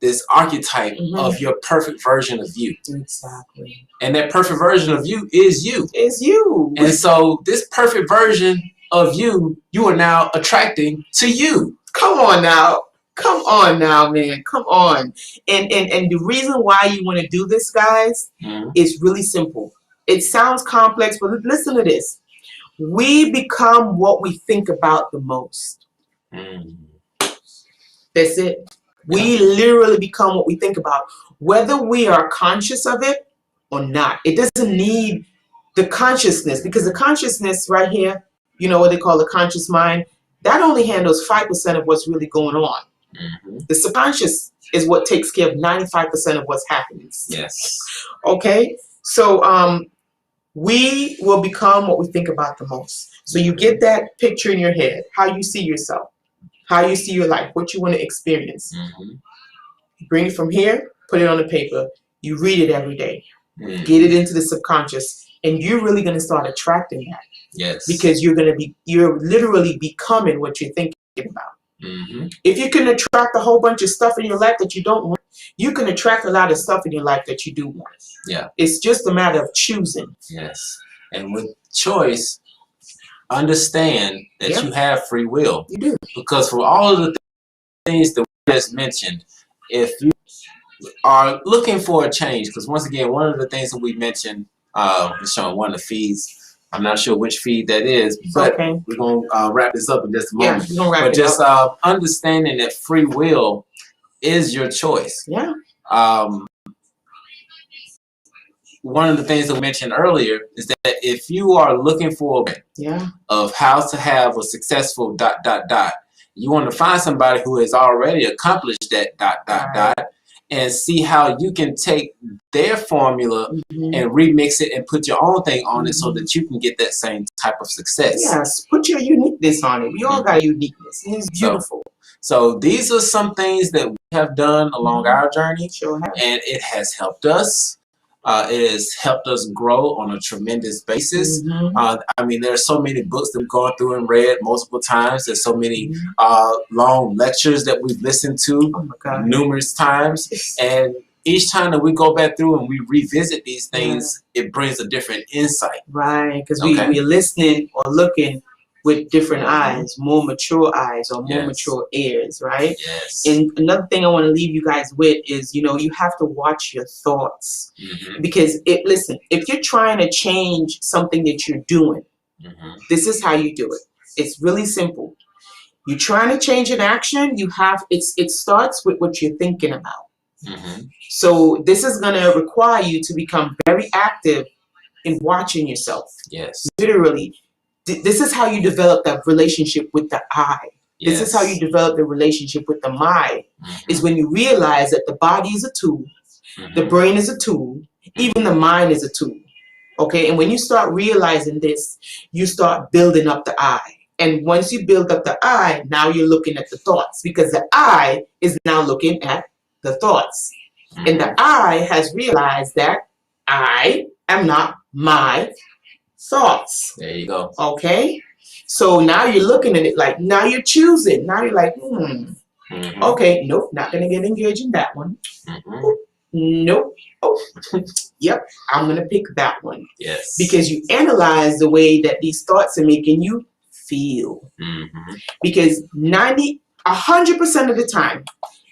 this archetype of your perfect version of you. Exactly. And that perfect version of you is you. It's you. And so this perfect version of you, you are now attracting to you. Come on now. Come on now, man. Come on. And the reason why you want to do this, guys, is really simple. It sounds complex, but listen to this. We become what we think about the most. That's it. We literally become what we think about, whether we are conscious of it or not. It doesn't need the consciousness, because the consciousness right here, you know what they call the conscious mind, that only handles 5% of what's really going on. The subconscious is what takes care of 95% of what's happening. Okay? So we will become what we think about the most. So you get that picture in your head, how you see yourself, how you see your life, what you want to experience. You bring it from here, put it on the paper. You read it every day. Get it into the subconscious, and you're really going to start attracting that. Because you're literally becoming what you're thinking about. If you can attract a whole bunch of stuff in your life that you don't want, you can attract a lot of stuff in your life that you do want. It's just a matter of choosing. And with choice, understand that you have free will. You do. Because for all of the things that we just mentioned, if you are looking for a change, because once again, one of the things that we mentioned, showing one of the feeds, I'm not sure which feed that is, but we're going to wrap this up in just a moment. We're gonna wrap but it just up. Understanding that free will is your choice. One of the things that we mentioned earlier is that if you are looking for a way of how to have a successful ... you want to find somebody who has already accomplished that ... and see how you can take their formula and remix it and put your own thing on it so that you can get that same type of success. Yes, put your uniqueness on it. We all got uniqueness. It's beautiful. So these are some things that we have done along our journey, Sure have. and it has helped us. It has helped us grow on a tremendous basis. I mean, there are so many books that we've gone through and read multiple times. There's so many long lectures that we've listened to numerous times. And each time that we go back through and we revisit these things, it brings a different insight. Right, because we're listening or looking with different eyes, more mature eyes or more mature ears, right? And another thing I want to leave you guys with is, you know, you have to watch your thoughts. Because listen, if you're trying to change something that you're doing, this is how you do it. It's really simple. You're trying to change an action, it starts with what you're thinking about. So this is going to require you to become very active in watching yourself. Literally. This is how you develop that relationship with the I. This is how you develop the relationship with the mind. Is when you realize that the body is a tool, the brain is a tool, even the mind is a tool. Okay, and when you start realizing this, you start building up the I. And once you build up the I, now you're looking at the thoughts, because the I is now looking at the thoughts. And the I has realized that I am not my thoughts. There you go. Okay, so now you're looking at it like, now you're choosing. Now you're like, okay, nope, not gonna get engaged in that one. Nope. Oh, yep, I'm going to pick that one. Yes. Because you analyze the way that these thoughts are making you feel. Mm-hmm. Because 100% of the time,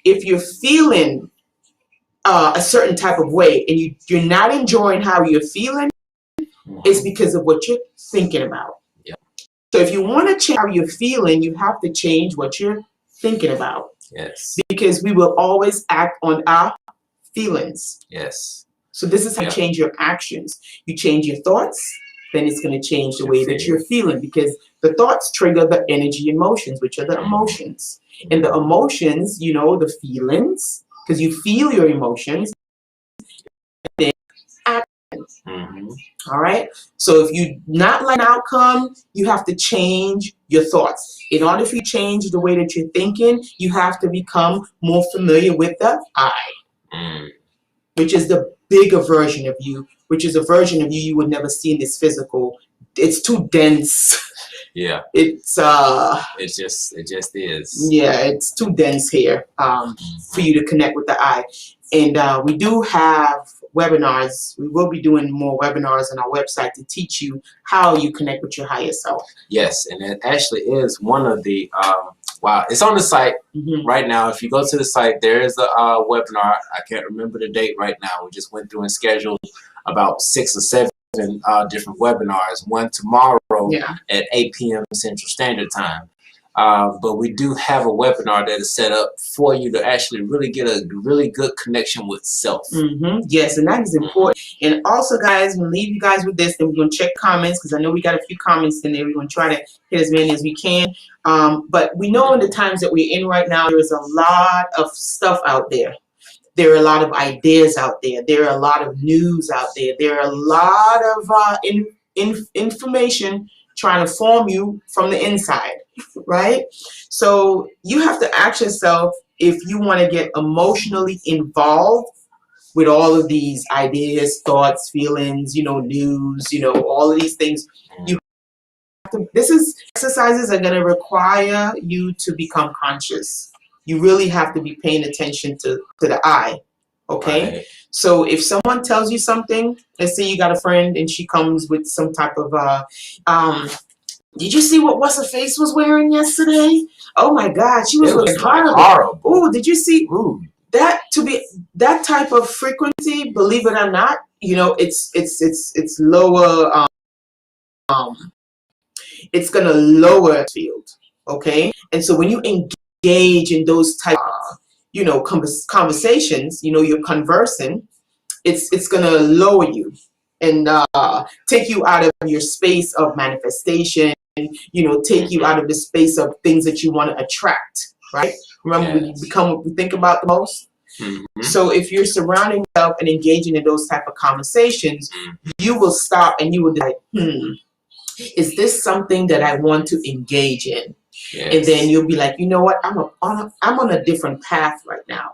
if you're feeling a certain type of way and you're not enjoying how you're feeling, it's because of what you're thinking about. Yep. So if you want to change how you're feeling, you have to change what you're thinking about. Yes. Because we will always act on our feelings. Yes. So this is how you change your actions. You change your thoughts, then it's going to change the way that you're feeling, because the thoughts trigger the energy emotions, which are the emotions. And the emotions, you know, the feelings, because you feel your emotions, then actions. All right. So if you not like an outcome, you have to change your thoughts. In order for you to change the way that you're thinking, you have to become more familiar with the I, which is the bigger version of you, which is a version of you would never see in this physical. It's too dense. Yeah. It just is. Yeah, it's too dense here for you to connect with the I. And we do have webinars. We will be doing more webinars on our website to teach you how you connect with your higher self. Yes, and it actually is one of the wow, it's on the site right now. If you go to the site, there is a webinar. I can't remember the date right now. We just went through and scheduled about 6 or 7 different webinars. One tomorrow at 8 p.m. Central Standard Time. But we do have a webinar that is set up for you to actually really get a really good connection with self. Yes, and that is important. And also, guys, we'll leave you guys with this. Then we're going to check comments, because I know we got a few comments in there. We're going to try to hit as many as we can. But we know in the times that we're in right now, there is a lot of stuff out there. There are a lot of ideas out there. There are a lot of news out there. There are a lot of information trying to form you from the inside, right? So you have to ask yourself, if you want to get emotionally involved with all of these ideas, thoughts, feelings, you know, news, you know, all of these things, you have to, exercises are going to require you to become conscious. You really have to be paying attention to the I. Okay. Right. So if someone tells you something, let's say you got a friend and she comes with some type of did you see what what's her face was wearing yesterday? Oh my God, she was looking horrible. Oh, did you see that? To be that type of frequency, believe it or not, you know, it's lower. It's gonna lower the field. Okay, and so when you engage in those type you know, conversations, you know, you're conversing, it's gonna lower you and take you out of your space of manifestation, you know, take you out of the space of things that you want to attract, right? Remember, we become what we think about the most. So if you're surrounding yourself and engaging in those type of conversations, you will stop and you will be like, is this something that I want to engage in? And then you'll be like, you know what? I'm on a different path right now.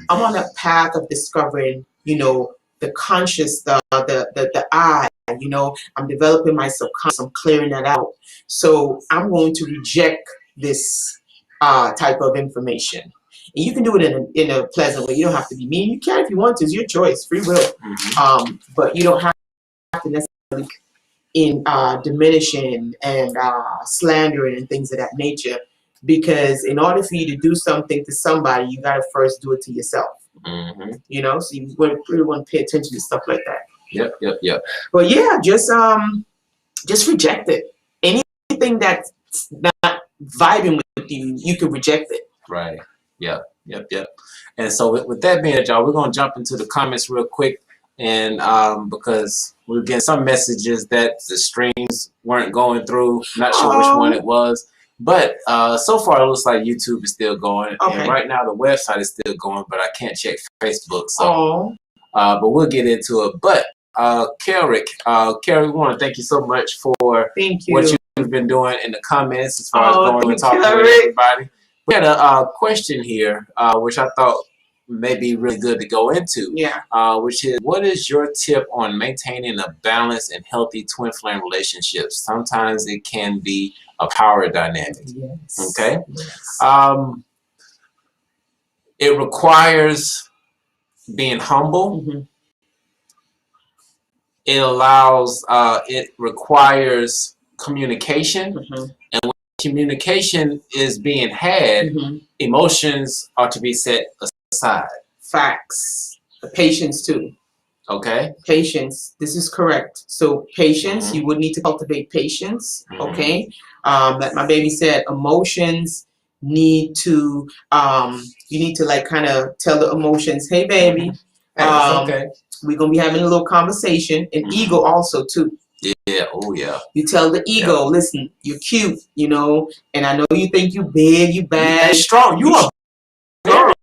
I'm on a path of discovering, you know, the conscious, the I. You know, I'm developing my subconscious. I'm clearing that out. So I'm going to reject this type of information. And you can do it in a pleasant way. You don't have to be mean. You can if you want to. It's your choice, free will. But you don't have to necessarily in diminishing and slandering and things of that nature, because in order for you to do something to somebody, you got to first do it to yourself. You know, so you really want to pay attention to stuff like that. Yep. But yeah, just reject it. Anything that's not vibing with you, you can reject it. Right. Yep. And so with that being, y'all, we're gonna jump into the comments real quick. And because we're getting some messages that the streams weren't going through, not sure which one it was, but so far it looks like YouTube is still going, and right now the website is still going, but I can't check Facebook. So, but we'll get into it. But Carrie, we want to thank you so much for what you've been doing in the comments as far as going and talking with everybody. We had a question here, which I thought may be really good to go into, which is, what is your tip on maintaining a balanced and healthy twin flame relationships? Sometimes it can be a power dynamic. Okay. It requires being humble, it allows, it requires communication. And when communication is being had, emotions are to be set aside. Facts. Patience too. Okay. Patience. This is correct. So patience, you would need to cultivate patience. Okay. Like my baby said, emotions need to, you need to like kind of tell the emotions, hey baby, Hey, it's okay. we're going to be having a little conversation. And ego also too. Yeah. Oh yeah. You tell the ego, listen, you're cute, you know, and I know you think you big, you bad. You strong. You are girl.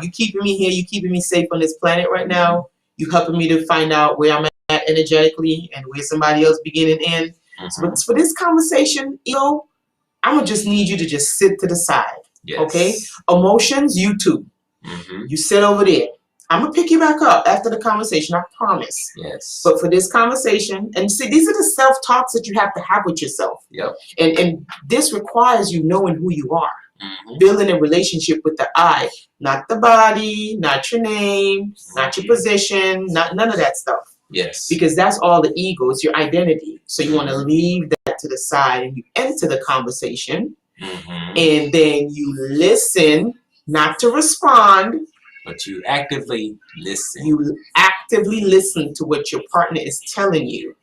You keeping me here. You keeping me safe on this planet right now. You helping me to find out where I'm at energetically and where somebody else beginning and end. So for this conversation, ego, I'm gonna just need you to just sit to the side. Yes. Okay. Emotions, you too. You sit over there. I'm gonna pick you back up after the conversation. I promise. Yes. But for this conversation, and see, these are the self-talks that you have to have with yourself. Yep. And this requires you knowing who you are. Building a relationship with the I, not the body, not your name, not your position, not none of that stuff. Yes. Because that's all the ego, it's your identity. So you want to leave that to the side and you enter the conversation and then you listen, not to respond. But you actively listen. You actively listen to what your partner is telling you.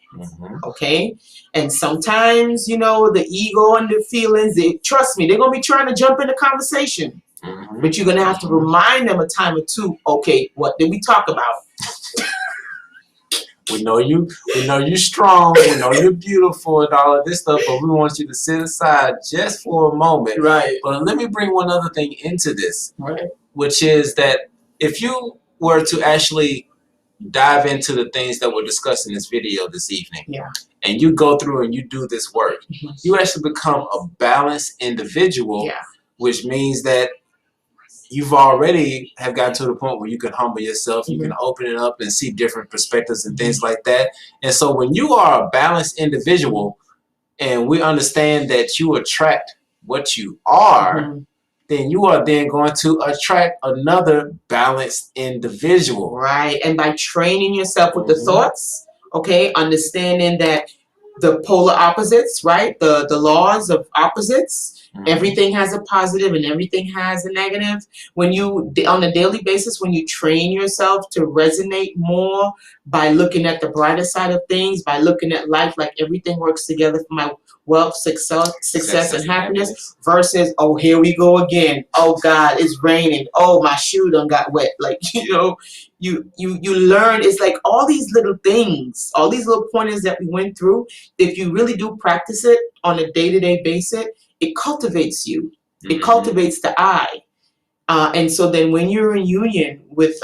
Okay? And sometimes, you know, the ego and the feelings, trust me, they're going to be trying to jump in the conversation. But you're going to have to remind them a time or two, okay, what did we talk about? We know you strong, we know you're beautiful and all of this stuff, but we want you to sit aside just for a moment. Right. But let me bring one other thing into this. Right. Which is that if you were to actually dive into the things that we're discussing in this video this evening, and you go through and you do this work, you actually become a balanced individual, which means that you've already have gotten to the point where you can humble yourself, you can open it up and see different perspectives and things like that. And so when you are a balanced individual and we understand that you attract what you are, then you are then going to attract another balanced individual. Right. And by training yourself with the thoughts, okay, understanding that the polar opposites, right? The laws of opposites. Everything has a positive and everything has a negative. When you, on a daily basis, when you train yourself to resonate more by looking at the brighter side of things, by looking at life like everything works together for my wealth, success and happiness, versus, oh, here we go again. Oh God, it's raining. Oh, my shoe done got wet. Like, you know, you learn. It's like all these little things, all these little pointers that we went through. If you really do practice it on a day-to-day basis, it cultivates you. It cultivates the I. And so then when you're in union with,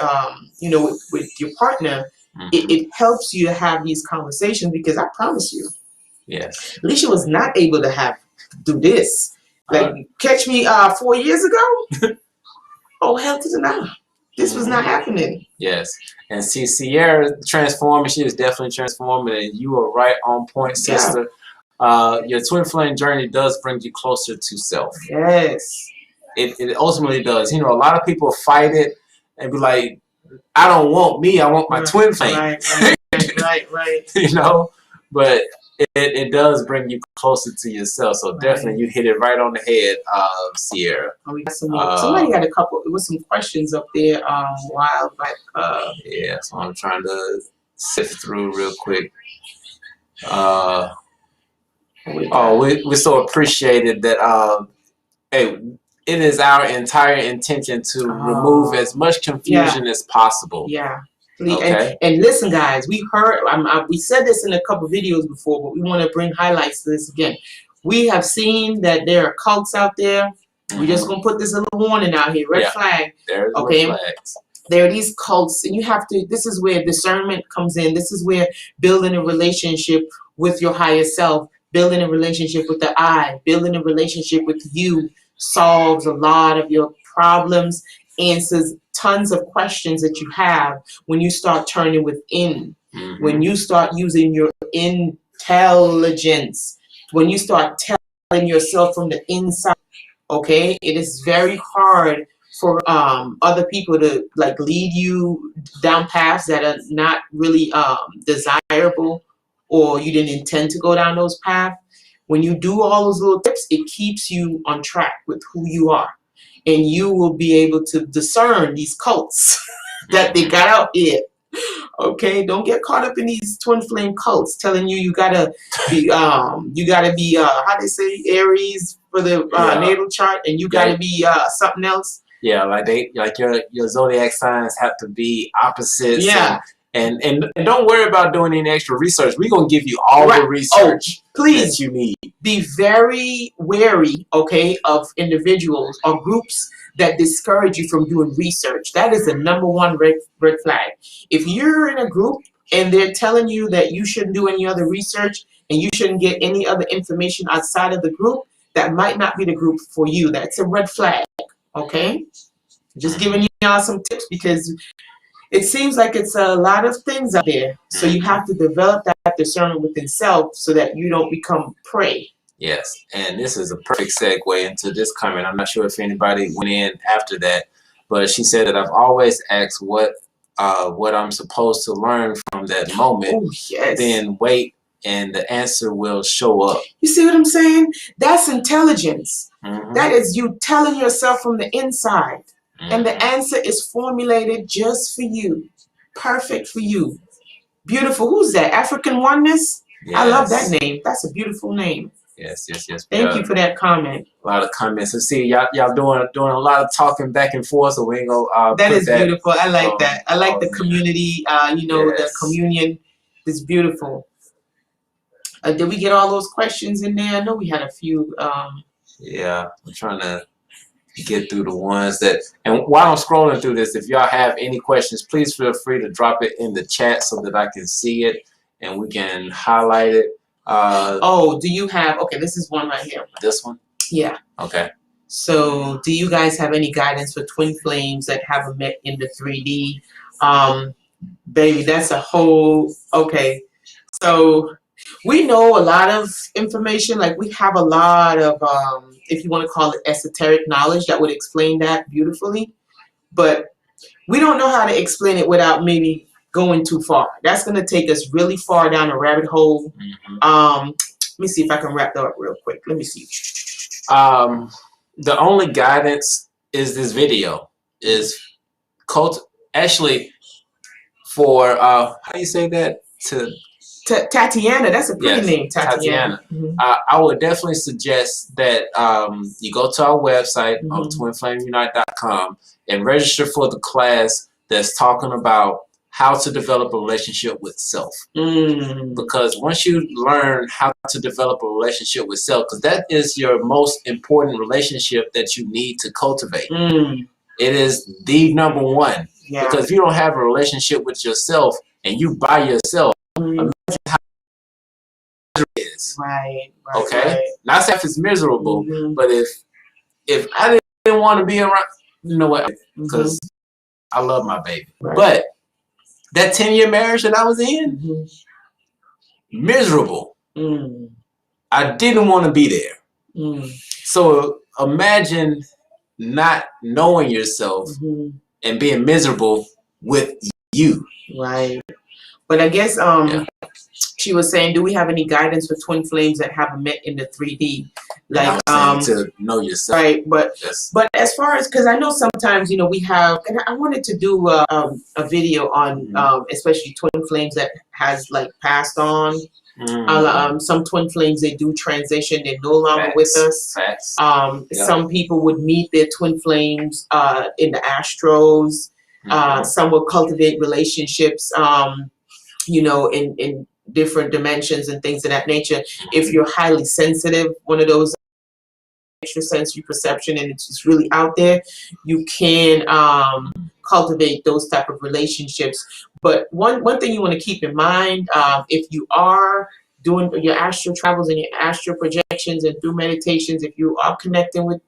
you know, with your partner, it helps you to have these conversations, because I promise you, Alicia was not able to do this. Like, catch me 4 years ago. Oh, hell to the no. This was not happening. Yes. And see, Sierra transforming, she is definitely transforming, and you are right on point, sister. Your twin flame journey does bring you closer to self. Yes. It ultimately does. You know, a lot of people fight it and be like, I don't want me, I want my twin flame. Right. You know, but it does bring you closer to yourself. So definitely you hit it right on the head, Sierra. Oh, we got some more. Somebody had a couple, it was some questions up there a while back. Yeah, so I'm trying to sift through real quick. We so appreciated that. Hey, it is our entire intention to remove as much confusion as possible. Yeah. Okay. And listen, guys, we heard, we said this in a couple videos before, but we want to bring highlights to this again. We have seen that there are cults out there. We're just going to put this little warning out here. Red flag. There's red flags. There are these cults, and you have to, this is where discernment comes in. This is where building a relationship with your higher self, building a relationship with the I, building a relationship with you solves a lot of your problems, answers tons of questions that you have when you start turning within, when you start using your intelligence, when you start telling yourself from the inside. Okay, it is very hard for other people to like lead you down paths that are not really desirable, or you didn't intend to go down those paths. When you do all those little tips, it keeps you on track with who you are, and you will be able to discern these cults that they got out here. Okay, don't get caught up in these twin flame cults telling you gotta be how they say Aries for the natal chart, and you gotta be something else. Yeah, like your zodiac signs have to be opposites. Yeah. And don't worry about doing any extra research. We're gonna give you all the research please that you need. Be very wary, okay, of individuals or groups that discourage you from doing research. That is the #1 red flag. If you're in a group and they're telling you that you shouldn't do any other research and you shouldn't get any other information outside of the group, that might not be the group for you. That's a red flag, okay? Just giving y'all some tips, because it seems like it's a lot of things out there. So you have to develop that discernment within self so that you don't become prey. Yes, and this is a perfect segue into this comment. I'm not sure if anybody went in after that, but she said that I've always asked what I'm supposed to learn from that moment. Oh, yes. Then wait, and the answer will show up. You see what I'm saying? That's intelligence. Mm-hmm. That is you telling yourself from the inside. Mm-hmm. And the answer is formulated just for you. Perfect for you. Beautiful. Who's that? African Oneness? Yes. I love that name. That's a beautiful name. Yes. Thank you for that comment. A lot of comments. And see, y'all doing a lot of talking back and forth, so we ain't gonna that is beautiful. I like that. I like the community, the communion is beautiful. Did we get all those questions in there? I know we had a few. Yeah, I'm trying to get through the ones that, and while I'm scrolling through this, if y'all have any questions, please feel free to drop it in the chat so that I can see it and we can highlight it. Do you have, okay, this is one right here. This one? Yeah. Okay. So do you guys have any guidance for twin flames that haven't met in the 3D? Baby, that's a whole, okay. So we know a lot of information, like we have a lot of, if you want to call it esoteric knowledge that would explain that beautifully, but we don't know how to explain it without maybe going too far. That's going to take us really far down a rabbit hole. Mm-hmm. Let me see if I can wrap that up real quick. Let me see. The only guidance is this video is actually for how do you say that? Tatiana, that's a pretty name, Tatiana. Mm-hmm. I would definitely suggest that you go to our website on twinflamesunite.com and register for the class that's talking about how to develop a relationship with self. Because once you learn how to develop a relationship with self, because that is your most important relationship that you need to cultivate. It is the #1. Yeah. Because if you don't have a relationship with yourself and you by yourself, imagine how it is. Right. Okay? Right. Not saying it's miserable, but if I didn't want to be around, you know what? Because I love my baby. Right. But that 10-year marriage that I was in, miserable. I didn't want to be there. So imagine not knowing yourself and being miserable with you. Right. But I guess she was saying, do we have any guidance for twin flames that haven't met in the 3D? Like to know yourself. Right, but as far as, because I know sometimes, we have, and I wanted to do a video on especially twin flames that has like passed on. Some twin flames, they do transition, they're no longer with us. Some people would meet their twin flames in the astros. Some will cultivate relationships in different dimensions and things of that nature. If you're highly sensitive, one of those extrasensory perception, and it's just really out there, you can cultivate those type of relationships. But one thing you want to keep in mind, if you are doing your astral travels and your astral projections and through meditations, if you are connecting with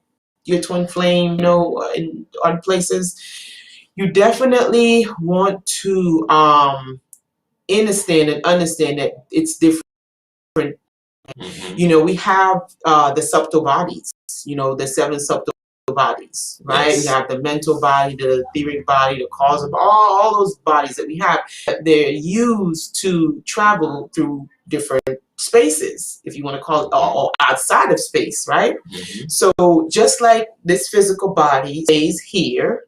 your twin flame, in other places, you definitely want to understand that it's different. We have the subtle bodies, the 7 subtle bodies, right? Yes. We have the mental body, the etheric body, the causal, all those bodies that we have. They're used to travel through different spaces, if you want to call it, or outside of space, right? So just like this physical body stays here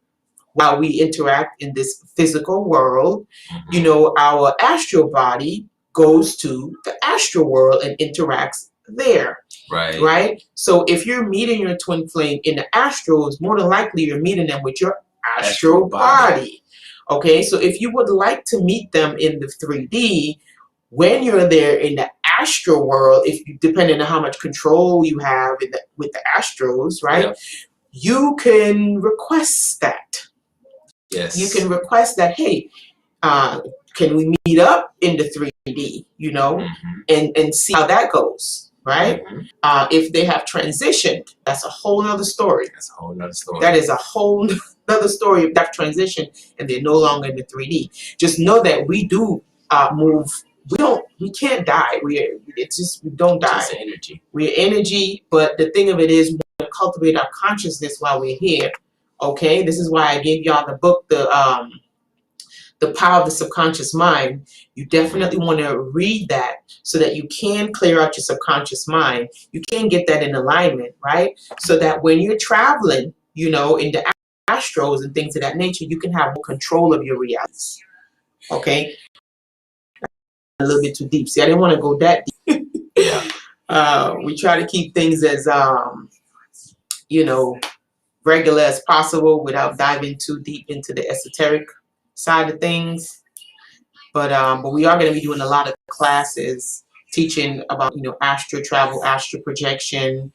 while we interact in this physical world, you know, our astral body goes to the astral world and interacts there. Right. So if you're meeting your twin flame in the astrals, more than likely you're meeting them with your astral body. Okay. So if you would like to meet them in the 3D, when you're there in the astral world, if you, depending on how much control you have in the, with the astrals, right, you can request that. Yes. You can request that, hey, can we meet up in the 3D, you know, and see how that goes, right? If they have transitioned, that's a whole nother story. That's a whole nother story. That is a whole nother story if they've transitioned and they're no longer in the 3D. Just know that we do move. We can't die. We don't die. It's energy. We're energy, but the thing of it is, we want to cultivate our consciousness while we're here. Okay, this is why I gave y'all the book, the Power of the Subconscious Mind. You definitely want to read that so that you can clear out your subconscious mind. You can get that in alignment, right? So that when you're traveling, you know, in the astros and things of that nature, you can have more control of your realities. Okay. A little bit too deep. See, I didn't want to go that deep. We try to keep things as, you know, regular as possible without diving too deep into the esoteric side of things. But we are going to be doing a lot of classes teaching about, you know, astral travel, astral projection,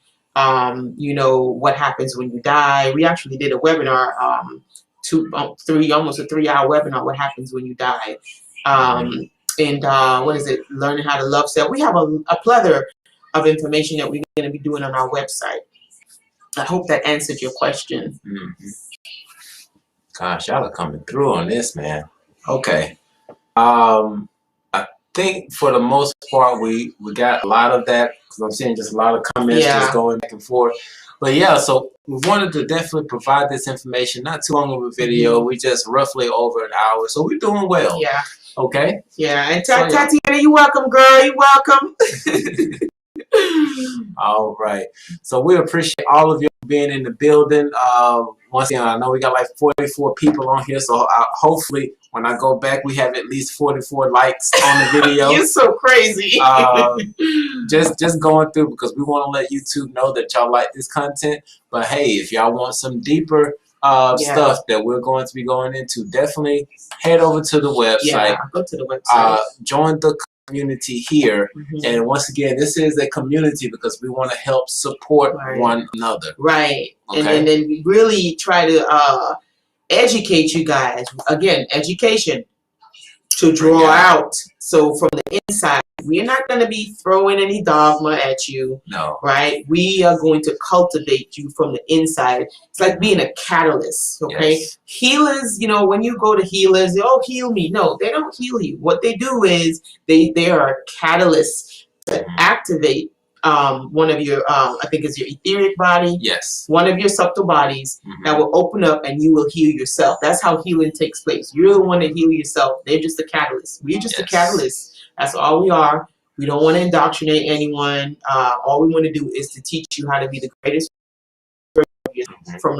you know, what happens when you die. We actually did a webinar, almost a 3-hour webinar, what happens when you die. And what is it? Learning how to love self. We have a plethora of information that we're going to be doing on our website. I hope that answered your question. Gosh, y'all are coming through on this, man. Okay. I think for the most part we got a lot of that, because I'm seeing just a lot of comments just going back and forth. But yeah, so we wanted to definitely provide this information. Not too long of a video. We just roughly over an hour, so we're doing well. Yeah. Okay. Yeah, and Tatiana, you welcome, girl. You welcome. All right. So we appreciate all of you being in the building. Once again, I know we got like 44 people on here, so hopefully when I go back, we have at least 44 likes on the video. You're so crazy. Just going through, because we want to let YouTube know that y'all like this content. But hey, if y'all want some deeper stuff that we're going to be going into, definitely head over to the website. Yeah, go to the website. Join the community here. And once again, this is a community because we want to help support one another. Right. Okay. And then we really try to educate you guys. Again, education to draw out. So from the inside, we're not going to be throwing any dogma at you. No. Right? We are going to cultivate you from the inside. It's like being a catalyst. Okay. Yes. Healers, you know, when you go to healers, they heal me. No, they don't heal you. What they do is they are catalysts to activate one of your, I think it's your etheric body. Yes. One of your subtle bodies that will open up and you will heal yourself. That's how healing takes place. You're the one to heal yourself. They're just a catalyst. We're just a catalyst. That's all we are. We don't want to indoctrinate anyone. All we want to do is to teach you how to be the greatest from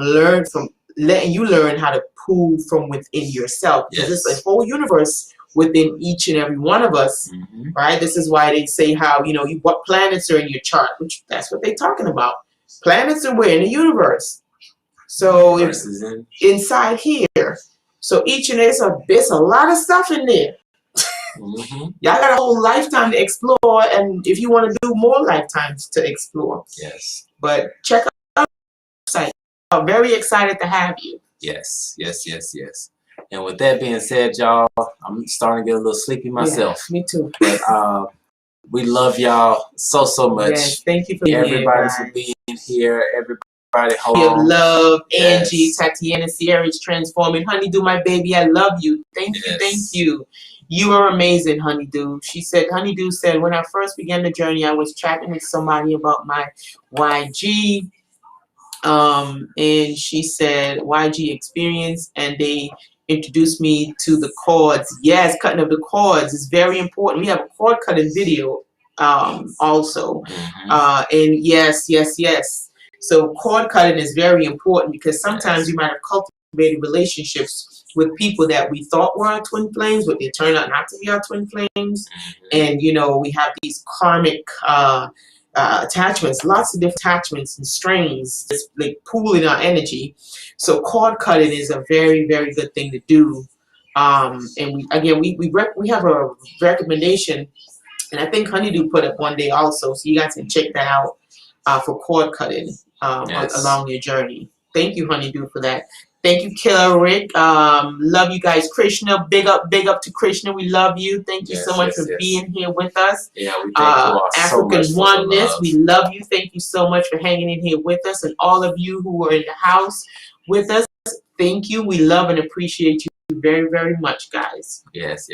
letting you learn how to pull from within yourself. Because it's a whole universe within each and every one of us, right? This is why they say how, you know, what planets are in your chart, which that's what they're talking about. Planets are where in the universe. So it's inside here. So each and there's a lot of stuff in there. Y'all got a whole lifetime to explore, and if you want to do more lifetimes to explore. Yes. But check out the website. I'm very excited to have you. Yes, yes, yes, yes. And with that being said, y'all, I'm starting to get a little sleepy myself. Yeah, me too. But we love y'all so much. Yes, thank you for everybody for being here. Everybody home. Love, Angie, Tatiana, Sierra is transforming. Honeydew, my baby, I love you. Thank you, thank you. You are amazing, Honeydew. She said, Honeydew said, when I first began the journey, I was chatting with somebody about my YG. And she said YG experience, and they introduced me to the cords. Yes, cutting of the cords is very important. We have a cord cutting video also. And yes. So cord cutting is very important because sometimes you might have cultivated relationships with people that we thought were our twin flames, but they turned out not to be our twin flames. And you know, we have these karmic attachments, lots of different attachments and strings, just like pooling our energy. So cord cutting is a very, very good thing to do. And we have a recommendation, and I think Honeydew put up one day also, so you guys can check that out for cord cutting along your journey. Thank you, Honeydew, for that. Thank you, Killer Rick. Love you guys. Krishna, big up to Krishna. We love you. Thank you so much for being here with us. Yeah, we thank you all African so much Oneness, we love you. Thank you so much for hanging in here with us, and all of you who are in the house with us. Thank you. We love and appreciate you very, very much, guys. Yes.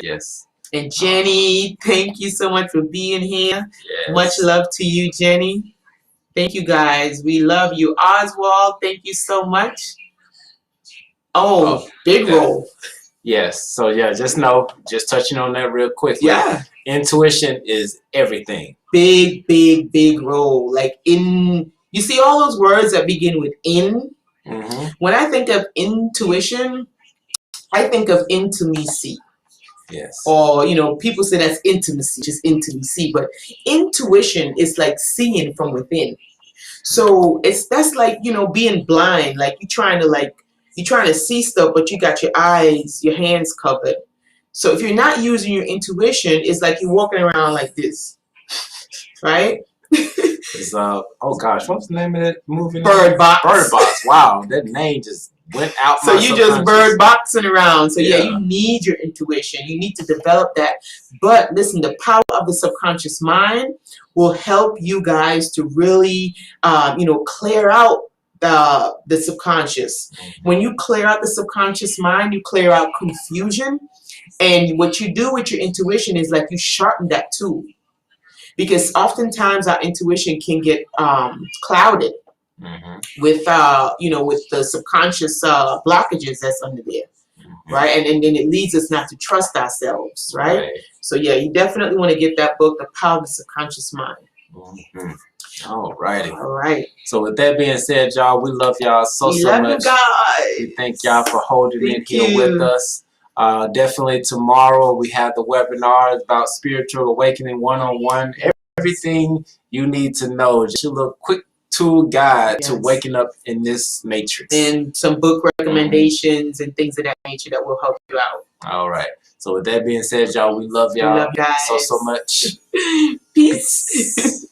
And Jenny, thank you so much for being here. Yes. Much love to you, Jenny. Thank you, guys. We love you. Oswald, thank you so much. Big roll. Yes. So yeah, just touching on that real quickly. Yeah. Intuition is everything. Big role. Like you see all those words that begin with in? When I think of intuition, I think of intimacy. Yes. Or, you know, people say that's intimacy, just intimacy. But intuition is like seeing from within. So that's like, you know, being blind. Like you're trying to see stuff, but you got your eyes, your hands covered. So if you're not using your intuition, it's like you're walking around like this, right? It's, oh gosh, what's the name of that movie? Bird Box. Bird Box. Wow, that name just went out. So you just bird boxing around. So yeah, you need your intuition. You need to develop that. But listen, the power of the subconscious mind will help you guys to really, clear out the subconscious. When you clear out the subconscious mind, you clear out confusion. And what you do with your intuition is like you sharpen that tool. Because oftentimes our intuition can get clouded with the subconscious blockages that's under there, right? And then it leads us not to trust ourselves, right? So yeah, you definitely want to get that book, The Power of the Subconscious Mind. All righty. All right. So with that being said, y'all, we love y'all so much. You guys. We thank y'all for holding in here with us. Definitely tomorrow we have the webinar about spiritual awakening 101. Everything you need to know. Just a little quick tool guide to waking up in this matrix. And some book recommendations and things of that nature that will help you out. All right. So with that being said, y'all, we love y'all guys so much. Peace.